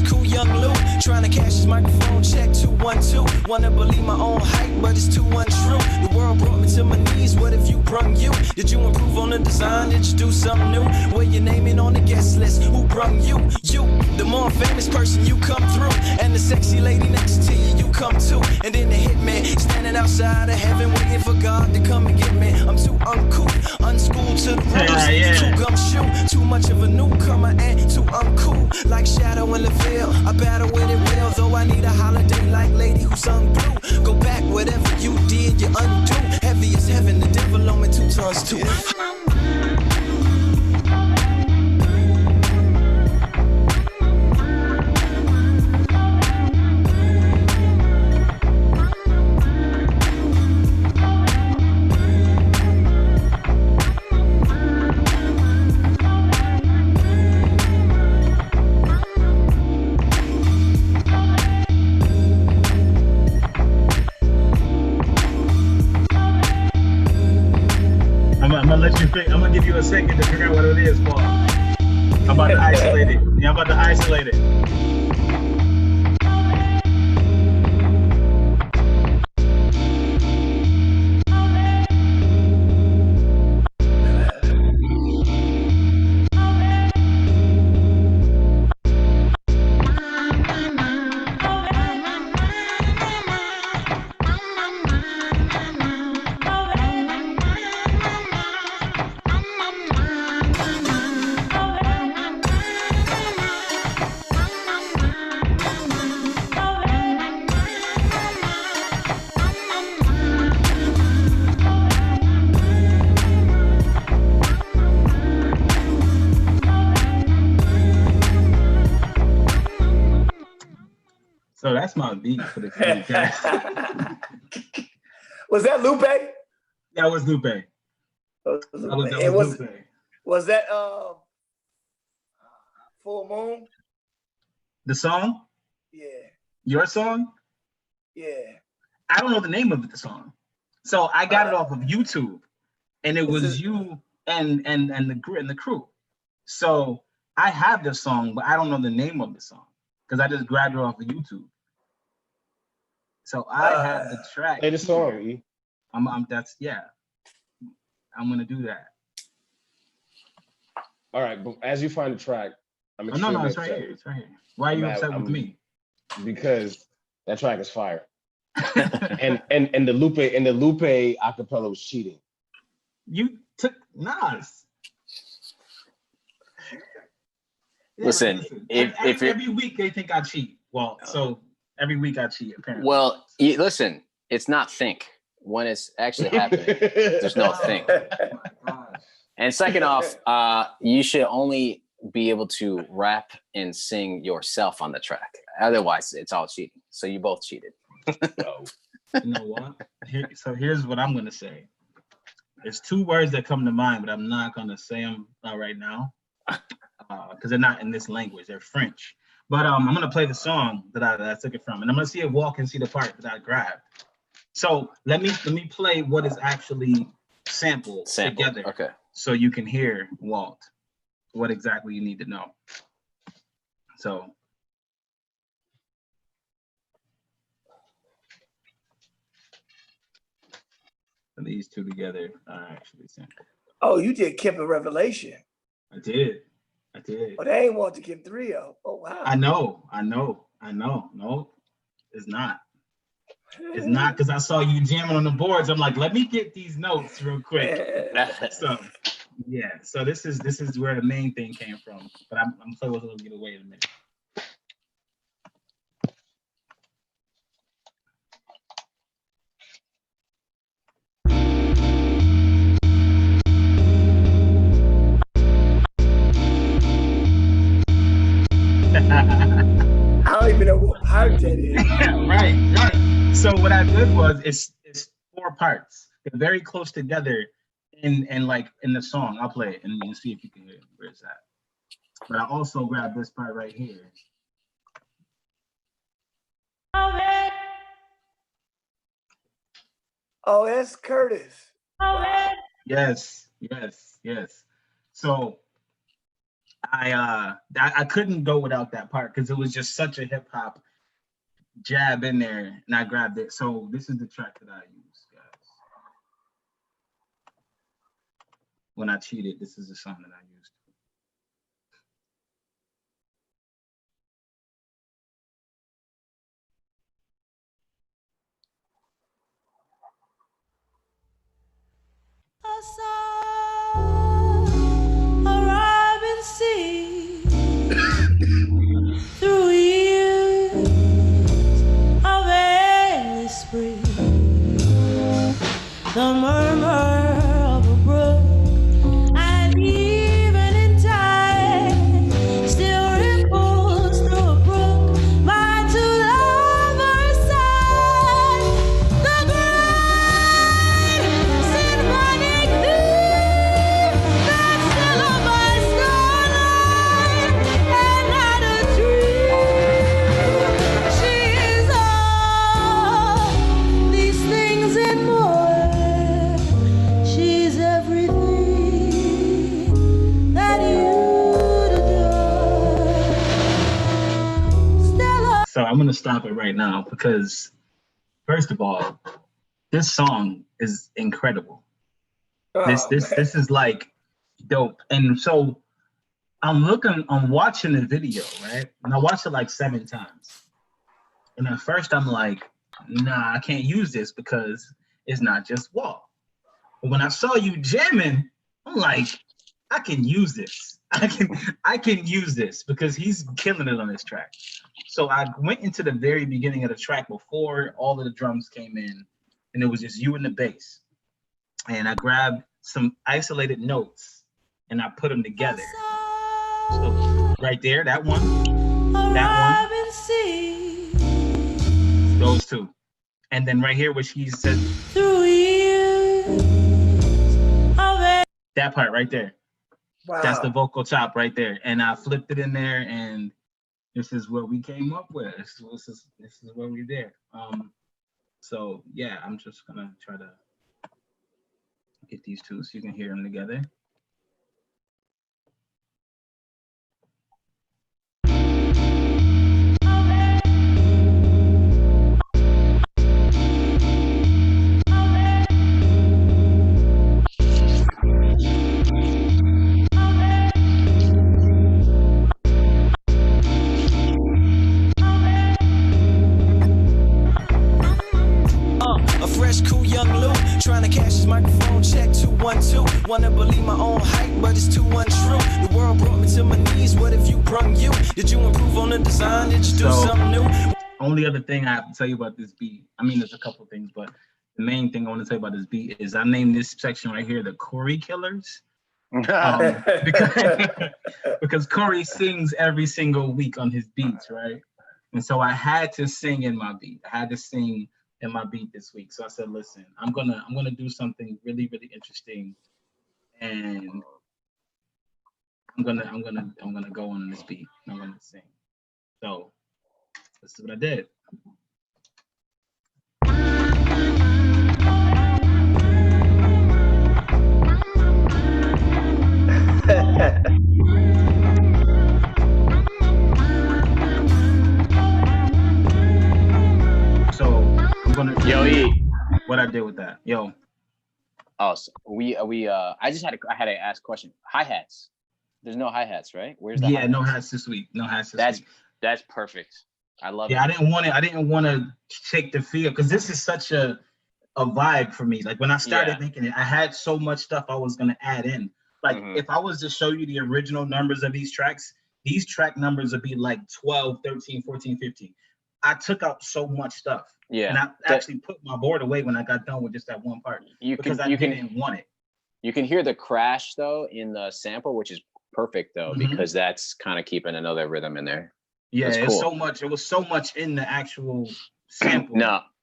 Cool young Lou, trying to cash his microphone check 212. Wanna believe my own hype, but it's too untrue. The world brought me to my knees. What if you brung you? Did you improve on the design? Did you do something new? Where your name in on the guest list? Who brung you? You, the more famous person, you come through, and the sexy lady next to you, you come too. And then the hitman standing outside of heaven, waiting for God to come and get me. I'm too uncouth, unschooled to the rules. Too gumshoe, too much of a newcomer and too uncool. Like Shadow in the veil, I battle with it real. Though I need a holiday like Lady Who Sung Blue. Go back, whatever you did, you undo. Heavy as heaven, the devil on me 2 tons too. I'm gonna give you a second to figure out what it is, Paul. I'm about to isolate it. Yeah, I'm about to isolate it. So that's my beat for the podcast. Was that Lupe? That was Lupe. Was that Full Moon? The song? Yeah. Your song? Yeah. I don't know the name of the song. So I got it off of YouTube, and it was you and the crew. So I have the song, but I don't know the name of the song because I just grabbed it off of YouTube. So I have the track. Play the song, E. I'm gonna do that. All right, but as you find the track, I'm no, it's right here. It's right here. Why are you upset with me? Because that track is fire. and the Lupe acapella was cheating. You took Nas. Yeah, listen, if every week they think I cheat. Well, so every week I cheat apparently. Well, listen, it's not think. When it's actually happening, there's no think. And second off, you should only be able to rap and sing yourself on the track. Otherwise, it's all cheating. So you both cheated. You know what? Here's what I'm gonna say. There's 2 words that come to mind, but I'm not gonna say them right now because they're not in this language. They're French. But I'm gonna play the song that I took it from, and I'm gonna see if Walt can see the part that I grabbed. So let me play what is actually sampled together, okay, so you can hear, Walt, what exactly you need to know. So. These 2 together are actually sampled. Oh, you did Kemp and Revelation. I did. Oh, they ain't Walter Kemp 3. Oh, wow. I know. No, it's not. It's not, because I saw you jamming on the boards. I'm like, let me get these notes real quick. So yeah, so this is where the main thing came from. But I'm play with a little get away in a minute. So what I did was it's 4 parts. They're very close together in like in the song. I'll play it and you see if you can hear it. Where it's at. But I also grabbed this part right here. Oh, that's Curtis. Wow. Yes. So I couldn't go without that part because it was just such a hip hop jab in there, and I grabbed it. So this is the track that I use, guys. When I cheated, this is the song that I used. I saw a robin sing through years of endless spring. The murmur of a brook, and even in time, still ripples through a brook. My two lovers sigh. The great symphonic theme that's still on my skyline, and not a dream. She is all these things and more. She's everything that you'd adore. Stella. So I'm gonna stop it right now because, first of all, this song is incredible. This is like dope. And so I'm watching the video, right? And I watched it like 7 times. And at first I'm like, nah, I can't use this because it's not just Walt. But when I saw you jamming, I'm like, I can use this. I can use this because he's killing it on this track. So I went into the very beginning of the track before all of the drums came in, and it was just you and the bass. And I grabbed some isolated notes and I put them together. So right there, that one, those two. And then right here where she said that part right there. Wow. That's the vocal chop right there. And I flipped it in there, and this is what we came up with. This is what we did. So yeah, I'm just gonna try to get these two so you can hear them together. A fresh, cool young Lou, trying to cash his microphone check 212. Wanna believe my own hype, but it's too untrue. The world brought me to my knees. What if you brung you? Did you improve on the design? Did you do something new? Only other thing I have to tell you about this beat, I mean, there's a couple things, but the main thing I want to tell you about this beat is I named this section right here the Corey Killers. Because Corey sings every single week on his beats, right? And so I had to sing in my beat. I had to sing in my beat this week. So I said, listen, I'm gonna do something really, really interesting, and I'm gonna go on this beat. I'm gonna sing. So this is what I did. So I'm gonna what I did with that. Yo. Oh, so I had to ask a question. Hi-hats. There's no hi-hats, right? Where's the hi-hats? No hats this week. No hats this week. That's perfect. I love it. I didn't want to take the feel because this is such a vibe for me. Like when I started making it, I had so much stuff I was gonna add in. Like if I was to show you the original numbers of these track numbers would be like 12, 13, 14, 15. I took out so much stuff. Yeah. And I actually put my board away when I got done with just that one part because I didn't want it. You can hear the crash though in the sample, which is perfect though, because that's kind of keeping another rhythm in there. Yeah, it's cool. It was so much in the actual sample.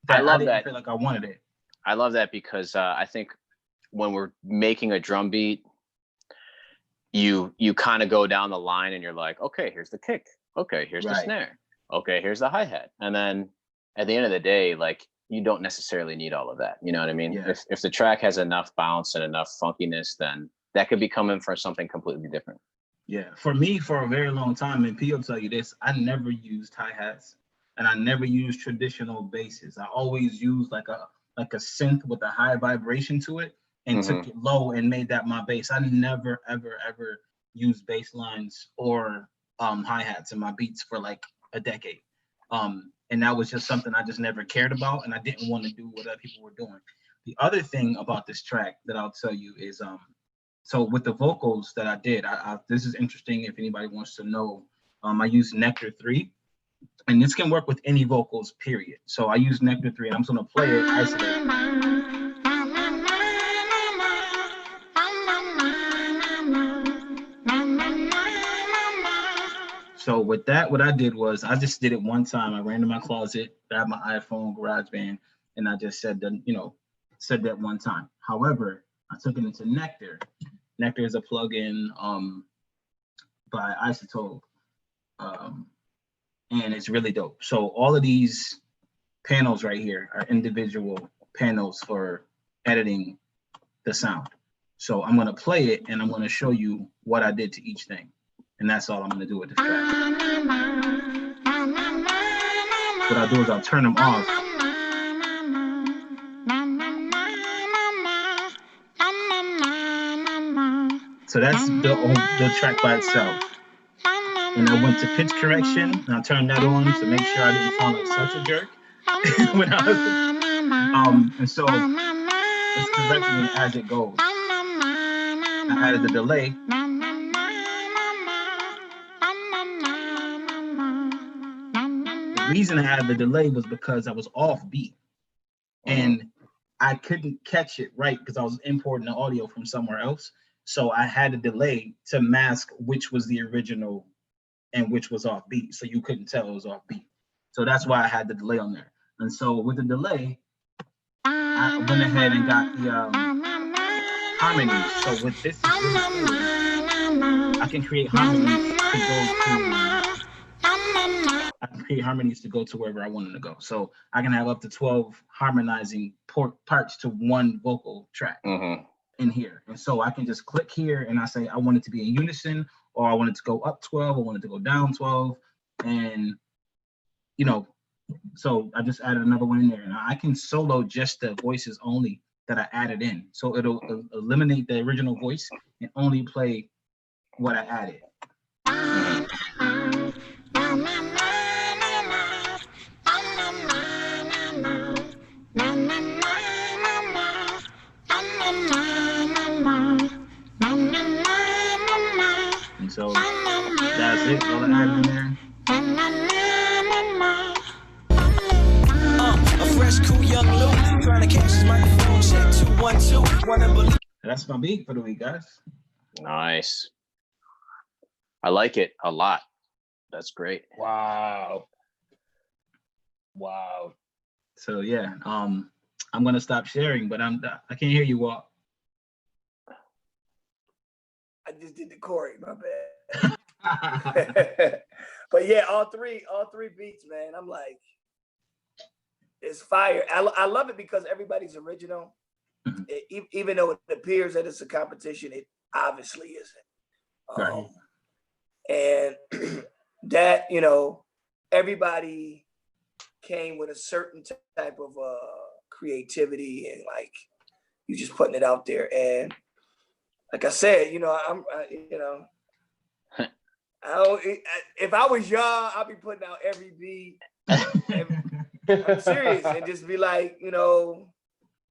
that I love didn't that. feel like I wanted it. I love that because I think when we're making a drum beat, you kind of go down the line and you're like, okay, here's the kick. Okay, here's the Right. snare. Okay, here's the hi-hat. And then at the end of the day, like, you don't necessarily need all of that. You know what I mean? Yeah. If the track has enough bounce and enough funkiness, then that could be coming from something completely different. Yeah, for me, for a very long time, and P will tell you this, I never used hi-hats and I never used traditional basses. I always used like a synth with a high vibration to it and took it low and made that my bass. I never, ever, ever used bass lines or hi-hats in my beats for like a decade. And that was just something I just never cared about, and I didn't want to do what other people were doing. The other thing about this track that I'll tell you is so with the vocals that I did, this is interesting if anybody wants to know. I used Nectar 3, and this can work with any vocals, period. So I use Nectar 3, and I'm just gonna play it isolated. So with that, what I did was I just did it one time. I ran to my closet, grabbed my iPhone, GarageBand, and I just said that one time. However, I took it into Nectar. Nectar is a plugin by Isotope, and it's really dope. So all of these panels right here are individual panels for editing the sound. So I'm gonna play it and I'm gonna show you what I did to each thing. And that's all I'm gonna do with this track. What I'll do is I'll turn them off. So that's the track by itself. And I went to pitch correction and I turned that on to make sure I didn't sound like such a jerk. when I was, and so it's correcting it as it goes. I added the delay. The reason I added the delay was because I was off beat and I couldn't catch it right because I was importing the audio from somewhere else. So I had a delay to mask which was the original and which was off beat. So you couldn't tell it was off beat. So that's why I had the delay on there. And so with the delay, I went ahead and got the harmonies. So with this, I can create harmonies to go to wherever I want them to go. So I can have up to 12 harmonizing parts to one vocal track in here. And so I can just click here and I say, I want it to be in unison, or I want it to go up 12, I want it to go down 12. And, you know, so I just added another one in there. And I can solo just the voices only that I added in. So it'll eliminate the original voice and only play what I added. And so that's it, all I added in there. A fresh, cool young Luke trying to catch his microphone. Check 212. Wanna believe. That's my beat for the week, guys. Nice. I like it a lot. That's great. Wow. So yeah, I'm gonna stop sharing, but I can't hear you, Walt. I just did the Corey, my bad. But yeah, all three beats, man. I'm like, it's fire. I love it because everybody's original. Even though it appears that it's a competition, it obviously isn't. Right. And that, you know, everybody came with a certain type of creativity and like you just putting it out there. And like I said, you know, if I was y'all, I'd be putting out every beat. I'm serious, and just be like, you know,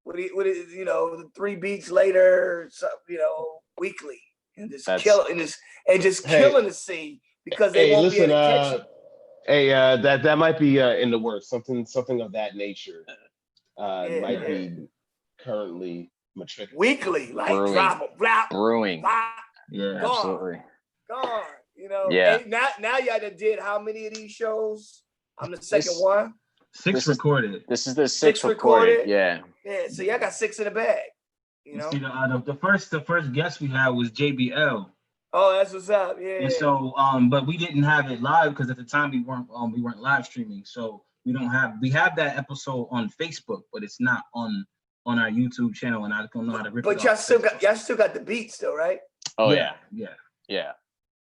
what is, you know, the 3 beats later, you know, weekly, and just killing the scene because they won't be able to catch it. Hey, that might be in the works. Something of that nature might be currently matriculated. Weekly, like brewing. Yeah, gone, absolutely. Gone. You know. Yeah. And now y'all done did how many of these shows? I'm the second one. Six recorded. This is the Six sixth recorded. recorded? Yeah. Yeah, so y'all got 6 in the bag. You know? See, the first guest we had was JBL. Oh, that's what's up. Yeah. And so, but we didn't have it live because at the time we weren't live streaming. So we have that episode on Facebook, but it's not on our YouTube channel, and I don't know how to rip it But y'all off still Facebook. got the beats though, right? Oh yeah.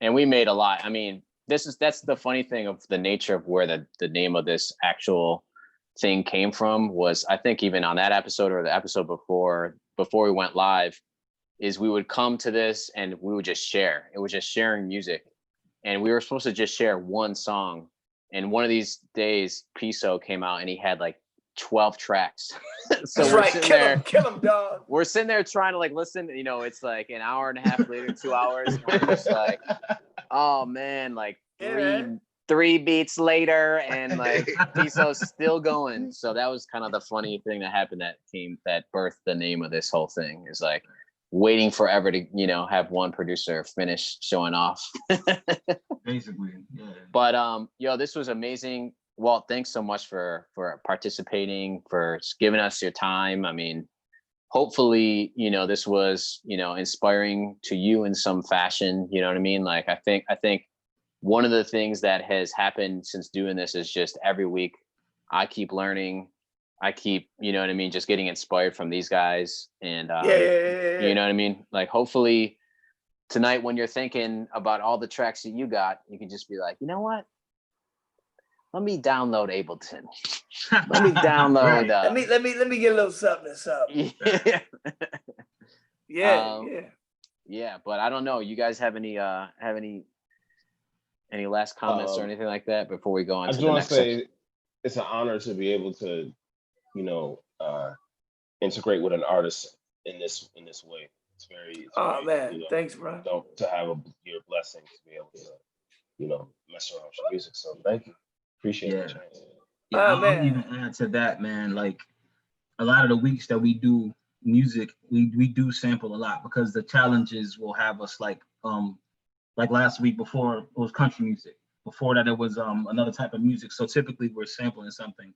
And we made a lot. I mean, that's the funny thing of the nature of where the name of this actual thing came from was, I think even on that episode or the episode before we went live, is we would come to this and we would just share. It was just sharing music. And we were supposed to just share one song. And one of these days, Piso came out and he had like 12 tracks. So That's we're right. sitting Kill him, dog. we're sitting there trying to like listen, you know, it's like an hour and a half later, 2 hours. And we're just like, oh man, like three beats later and like Piso's still going. So that was kind of the funny thing that happened that birthed the name of this whole thing, is like waiting forever to, you know, have one producer finish showing off. Basically, yeah. But this was amazing. Walt, thanks so much for participating, for giving us your time. I mean, hopefully, you know, this was, you know, inspiring to you in some fashion. You know what I mean? Like, I think one of the things that has happened since doing this is just every week I keep learning. I keep, you know what I mean, just getting inspired from these guys. And you know what I mean? Like, hopefully tonight when you're thinking about all the tracks that you got, you can just be like, you know what? Let me download Ableton. Let me download. Let me get a little something. Yeah. Yeah. Yeah, but I don't know. You guys have any last comments or anything like that before we go on? I just want to say it's an honor to be able to, you know, integrate with an artist in this way. It's very man, you know, thanks, bro. To have your blessing to be able to, you know, mess around with your music. So thank you. Appreciate it. Yeah, I'll even add to that, man. Like, a lot of the weeks that we do music, we do sample a lot, because the challenges will have us like last week, before it was country music. Before that, it was another type of music. So typically we're sampling something.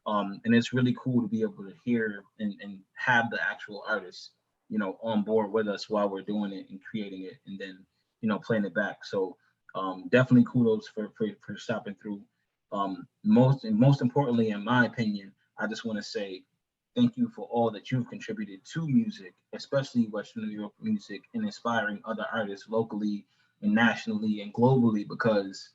And it's really cool to be able to hear and have the actual artist, you know, on board with us while we're doing it and creating it, and then, you know, playing it back. So definitely kudos for stopping through. Most importantly, in my opinion, I just want to say thank you for all that you've contributed to music, especially Western New York music, and inspiring other artists locally and nationally and globally, because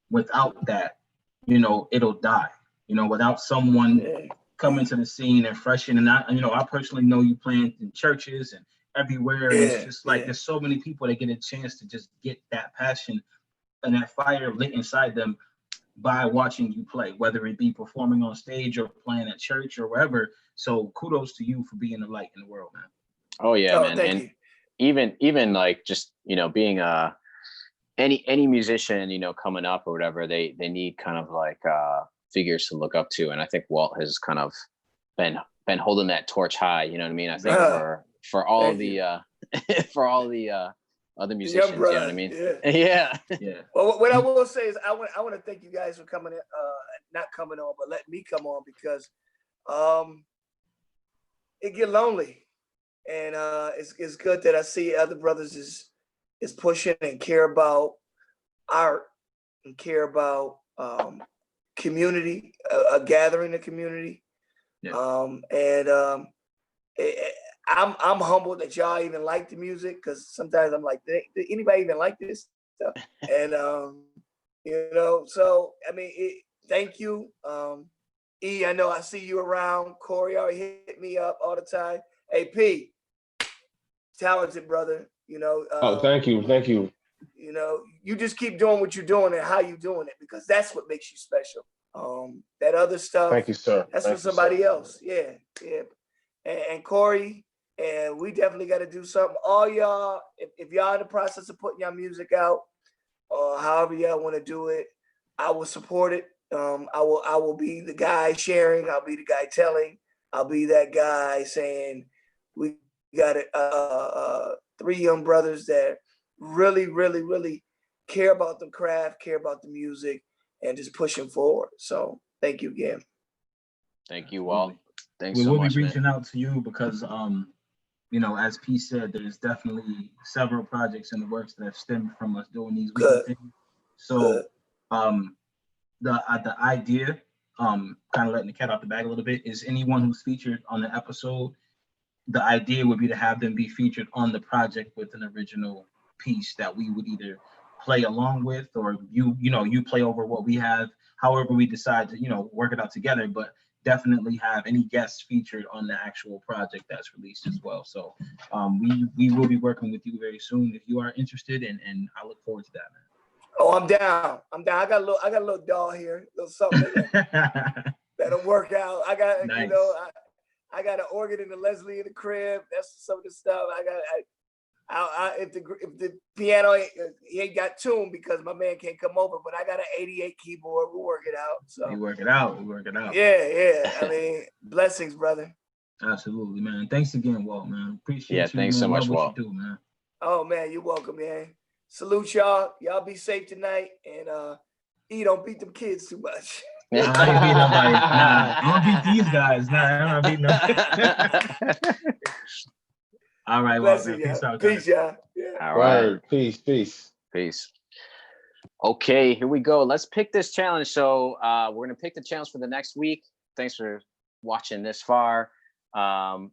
without that, you know, it'll die. You know, without someone coming to the scene and freshen, and I personally know you playing in churches and everywhere, and it's just like there's so many people that get a chance to just get that passion and that fire lit inside them by watching you play, whether it be performing on stage or playing at church or wherever. So kudos to you for being the light in the world, man. Oh yeah, man. And even like, just, you know, being any musician, you know, coming up or whatever, they need kind of like figures to look up to. And I think Walt has kind of been holding that torch high, you know what I mean? I think for all the for all the other musicians, you know what I mean? Yeah. Well, what I will say is I want to thank you guys for coming in, not coming on, but letting me come on, because it get lonely, and it's good that I see other brothers is pushing and care about art and care about community, a gathering of community. I'm humbled that y'all even like the music, because sometimes I'm like, did anybody even like this stuff? And you know, so I mean, thank you. E, I know I see you around. Corey already hit me up all the time. Hey, P, talented brother. You know. Thank you. You know, you just keep doing what you're doing and how you're doing it, because that's what makes you special. That other stuff. Thank you, sir. That's for somebody else. Yeah. And Corey, and we definitely got to do something. All y'all, if y'all in the process of putting y'all music out, or however y'all want to do it, I will support it. I will be the guy sharing. I'll be the guy telling. I'll be that guy saying, we got three young brothers that really, really, really care about the craft, care about the music, and just pushing forward. So thank you again. Thank you, Walt. Thanks We so will much, be man. reaching out to you because you know, as P said, there's definitely several projects in the works that have stemmed from us doing these weekly Good. things. So the idea, kind of letting the cat out the bag a little bit, is anyone who's featured on the episode, the idea would be to have them be featured on the project with an original piece that we would either play along with, or you play over what we have, however we decide to, work it out together, but definitely have any guests featured on the actual project that's released as well. So we will be working with you very soon if you are interested, and I look forward to that, man. Oh, I'm down. I got a little doll here, little something that'll work out. I got Nice. I got an organ in the Leslie in the crib. That's some of the stuff if the piano ain't got tuned because my man can't come over, but I got an 88 keyboard. We'll work it out. So We work it out. Yeah. I mean, blessings, brother. Absolutely, man. Thanks again, Walt, man. Appreciate you. Thanks man. so much, Love what Walt. you do, man. Oh man, you're welcome, man. Salute y'all. Y'all be safe tonight, and don't beat them kids too much. I ain't beat nobody. Nah, I'm gonna beat these guys. Nah, I'm not beating them. All right, Walt, man. Peace out, guys. Peace, y'all. Yeah. All right. Word. Peace. Okay, here we go. Let's pick this challenge. So we're gonna pick the challenge for the next week. Thanks for watching this far.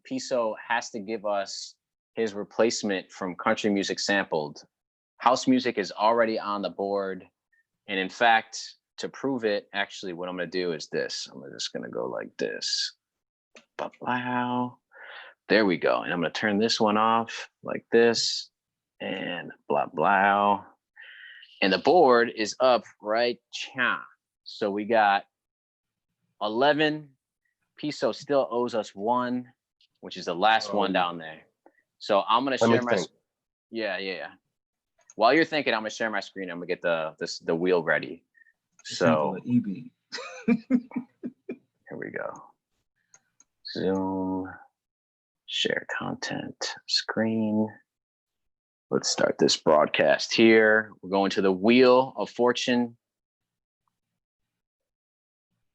Piso has to give us his replacement from country music sampled. House music is already on the board. And in fact, to prove it, actually, what I'm gonna do is this. I'm just gonna go like this. Wow. There we go. And I'm gonna turn this one off like this, and blah, blah. And the board is up right now. So we got 11. Piso still owes us 1, which is the last one down there. So I'm gonna share my. Yeah. While you're thinking, I'm gonna share my screen. I'm gonna get the wheel ready. So EB. Here we go. Zoom, share content, screen. Let's start this broadcast here. We're going to the Wheel of Fortune.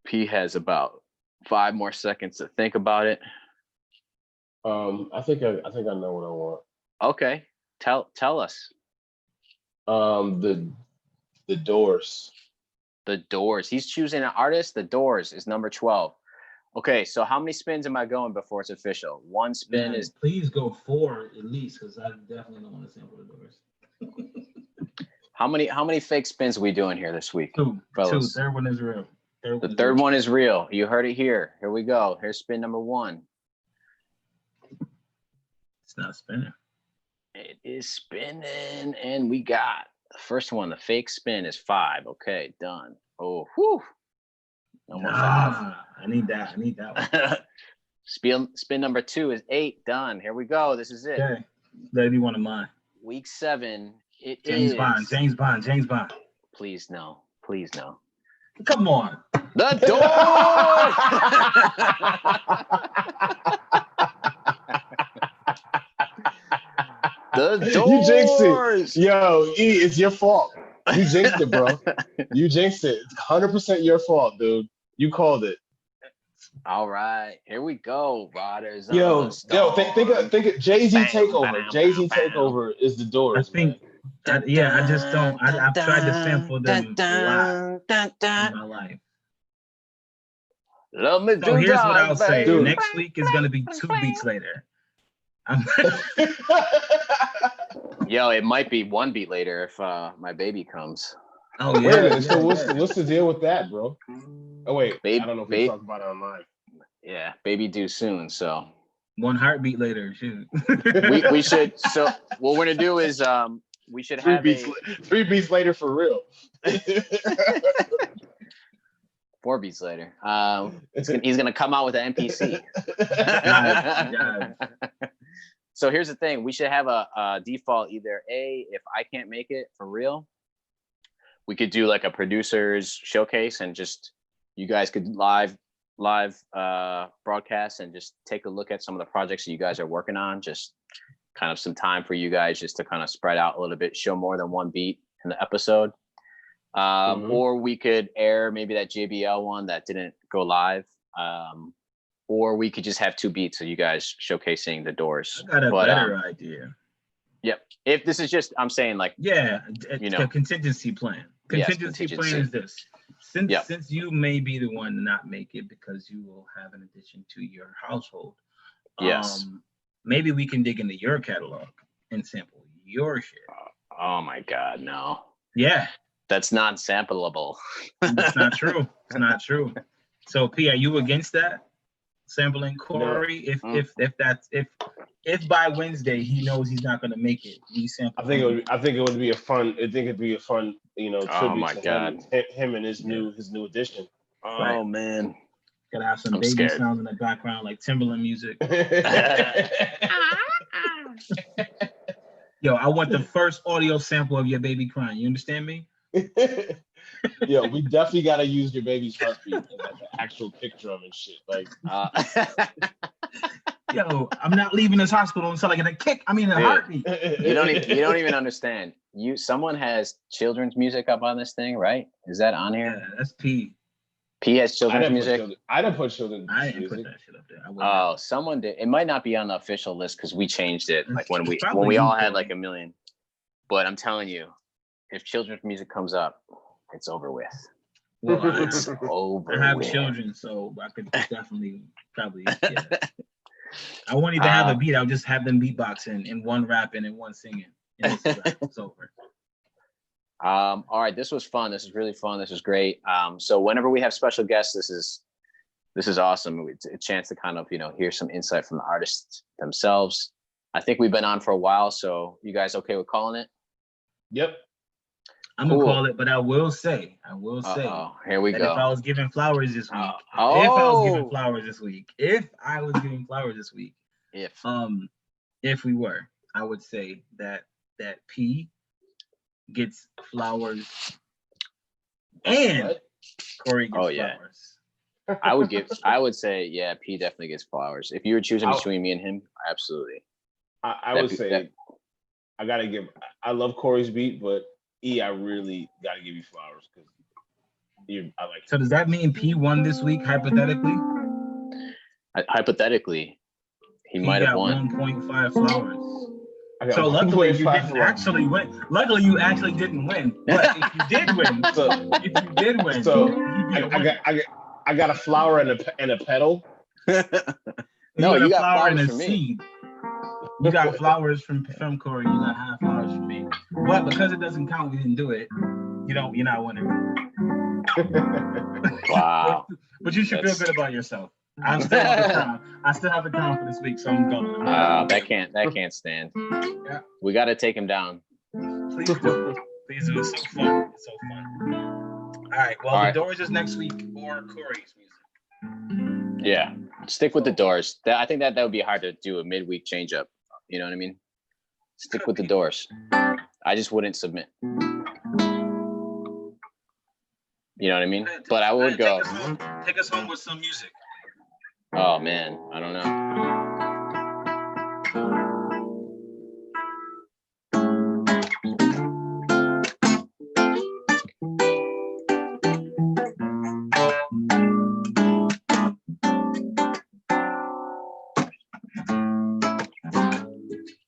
P has about 5 more seconds to think about it. I think I know what I want. Okay, tell us. The Doors. The Doors. He's choosing an artist. The Doors is number 12. Okay, so how many spins am I going before it's official? 1 spin is. Please go 4 at least, because I definitely don't want to sample the Doors. How many fake spins are we doing here this week? 2. Fellas? 2. Third one is real. The third one is real. You heard it here. Here we go. Here's spin number 1. It's not spinning. It is spinning, and we got the first one. The fake spin is 5. Okay, done. Oh, whew. I need that one. Spin number 2 is 8. Done. Here we go. This is it. Okay. That'd be one of mine. Week 7. James Bond. Please no. Come on. The Door. The Doors. You jinxed it. Yo, E, it's your fault. You jinxed it, bro. You jinxed it. It's 100% your fault, dude. You called it. All right, here we go, Riders. Yo, think of Jay-Z Takeover. Jay-Z Takeover is The Doors. I think, I just don't. I've tried to sample them a lot in my life. Love me. So here's what I'll say. Dude. Next week is going to be 2 beats later. Yo, it might be 1 beat later if my baby comes. Oh, Wait a minute, yeah. so what's the deal with that, bro? Oh, wait. I don't know if we talk about it online. Yeah, baby due soon, so 1 heartbeat later. Shoot. we should. So what we're gonna do is we should have 3 beats later for real. 4 beats later. He's gonna come out with an NPC. So here's the thing: we should have a default either A, if I can't make it for real, we could do like a producer's showcase and just you guys could live broadcast and just take a look at some of the projects that you guys are working on. Just kind of some time for you guys just to kind of spread out a little bit, show more than 1 beat in the episode. Or we could air maybe that JBL one that didn't go live Or we could just have 2 beats, so you guys showcasing the Doors. I got a better idea. Yep. If this is just, I'm saying like, yeah, you know, a contingency plan. Contingency plan is this. Since you may be the one to not make it because you will have an addition to your household. Yes. Maybe we can dig into your catalog and sample your shit. Oh my God, no. Yeah. That's not sampleable. It's not true. It's not true. So P, are you against that? Sampling Corey? No. If by Wednesday he knows he's not gonna make it, we sample. I think it would be a fun, you know, tribute to him and his new addition. Oh right. Man. Gotta have some baby sounds in the background like Timberland music. Yo, I want the first audio sample of your baby crying. You understand me? Yo, we definitely gotta use your baby's heartbeat as like an actual picture of and shit. Like, yo, I'm not leaving this hospital until I get a heartbeat. You don't even understand. Someone has children's music up on this thing, right? Is that on here? Yeah, that's P. P has children's music. I didn't put children's music. I didn't put that shit up there. Oh, someone did. It might not be on the official list because we changed it like when we all had like 1 million. But I'm telling you, if children's music comes up, it's over with. Well, it's over. I have children, so I could definitely probably. Yeah. I won't even have a beat. I'll just have them beatboxing and one rapping and one singing. And it's over. All right, this was fun. This is really fun. This is great. So whenever we have special guests, this is awesome. It's a chance to kind of, you know, hear some insight from the artists themselves. I think we've been on for a while, so you guys okay with calling it? Yep. I'm gonna call it, but I will say, here we go. If I was giving flowers this week, if we were, I would say that P gets flowers and Corey gets flowers. I would say, yeah, P definitely gets flowers. If you were choosing between me and him, absolutely. I would say I love Corey's beat, but E, I really gotta give you flowers because I like. So does that mean P won this week hypothetically? Hypothetically, he might have won 1.5 flowers. So luckily you didn't actually win. Luckily you actually didn't win. But if you did win, I got a flower and a petal. No, you got flower and a for me. seed. You got flowers from Corey. You got half flowers from me. But because it doesn't count, we didn't do it. You're not winning. Wow. But you should feel good about yourself. I still have the crown for this week, so I'm going. That can't stand. Yeah. We got to take him down. Please do. Please do. It's so fun. It's so fun. All right. Well, the Doors is next week or Corey's music. Yeah. Stick with the Doors. I think that would be hard to do a midweek change up. You know what I mean? Stick with the Doors. I just wouldn't submit. You know what I mean? But I would go. Take us home with some music. Oh man, I don't know.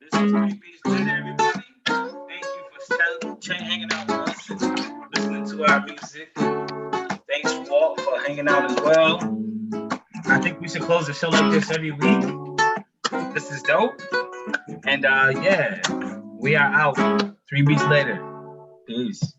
This is 3 Beats Later, everybody. Thank you for hanging out with us and listening to our music. Thanks, Walt, for hanging out as well. I think we should close the show like this every week. This is dope. And yeah, we are out. 3 Beats Later. Peace.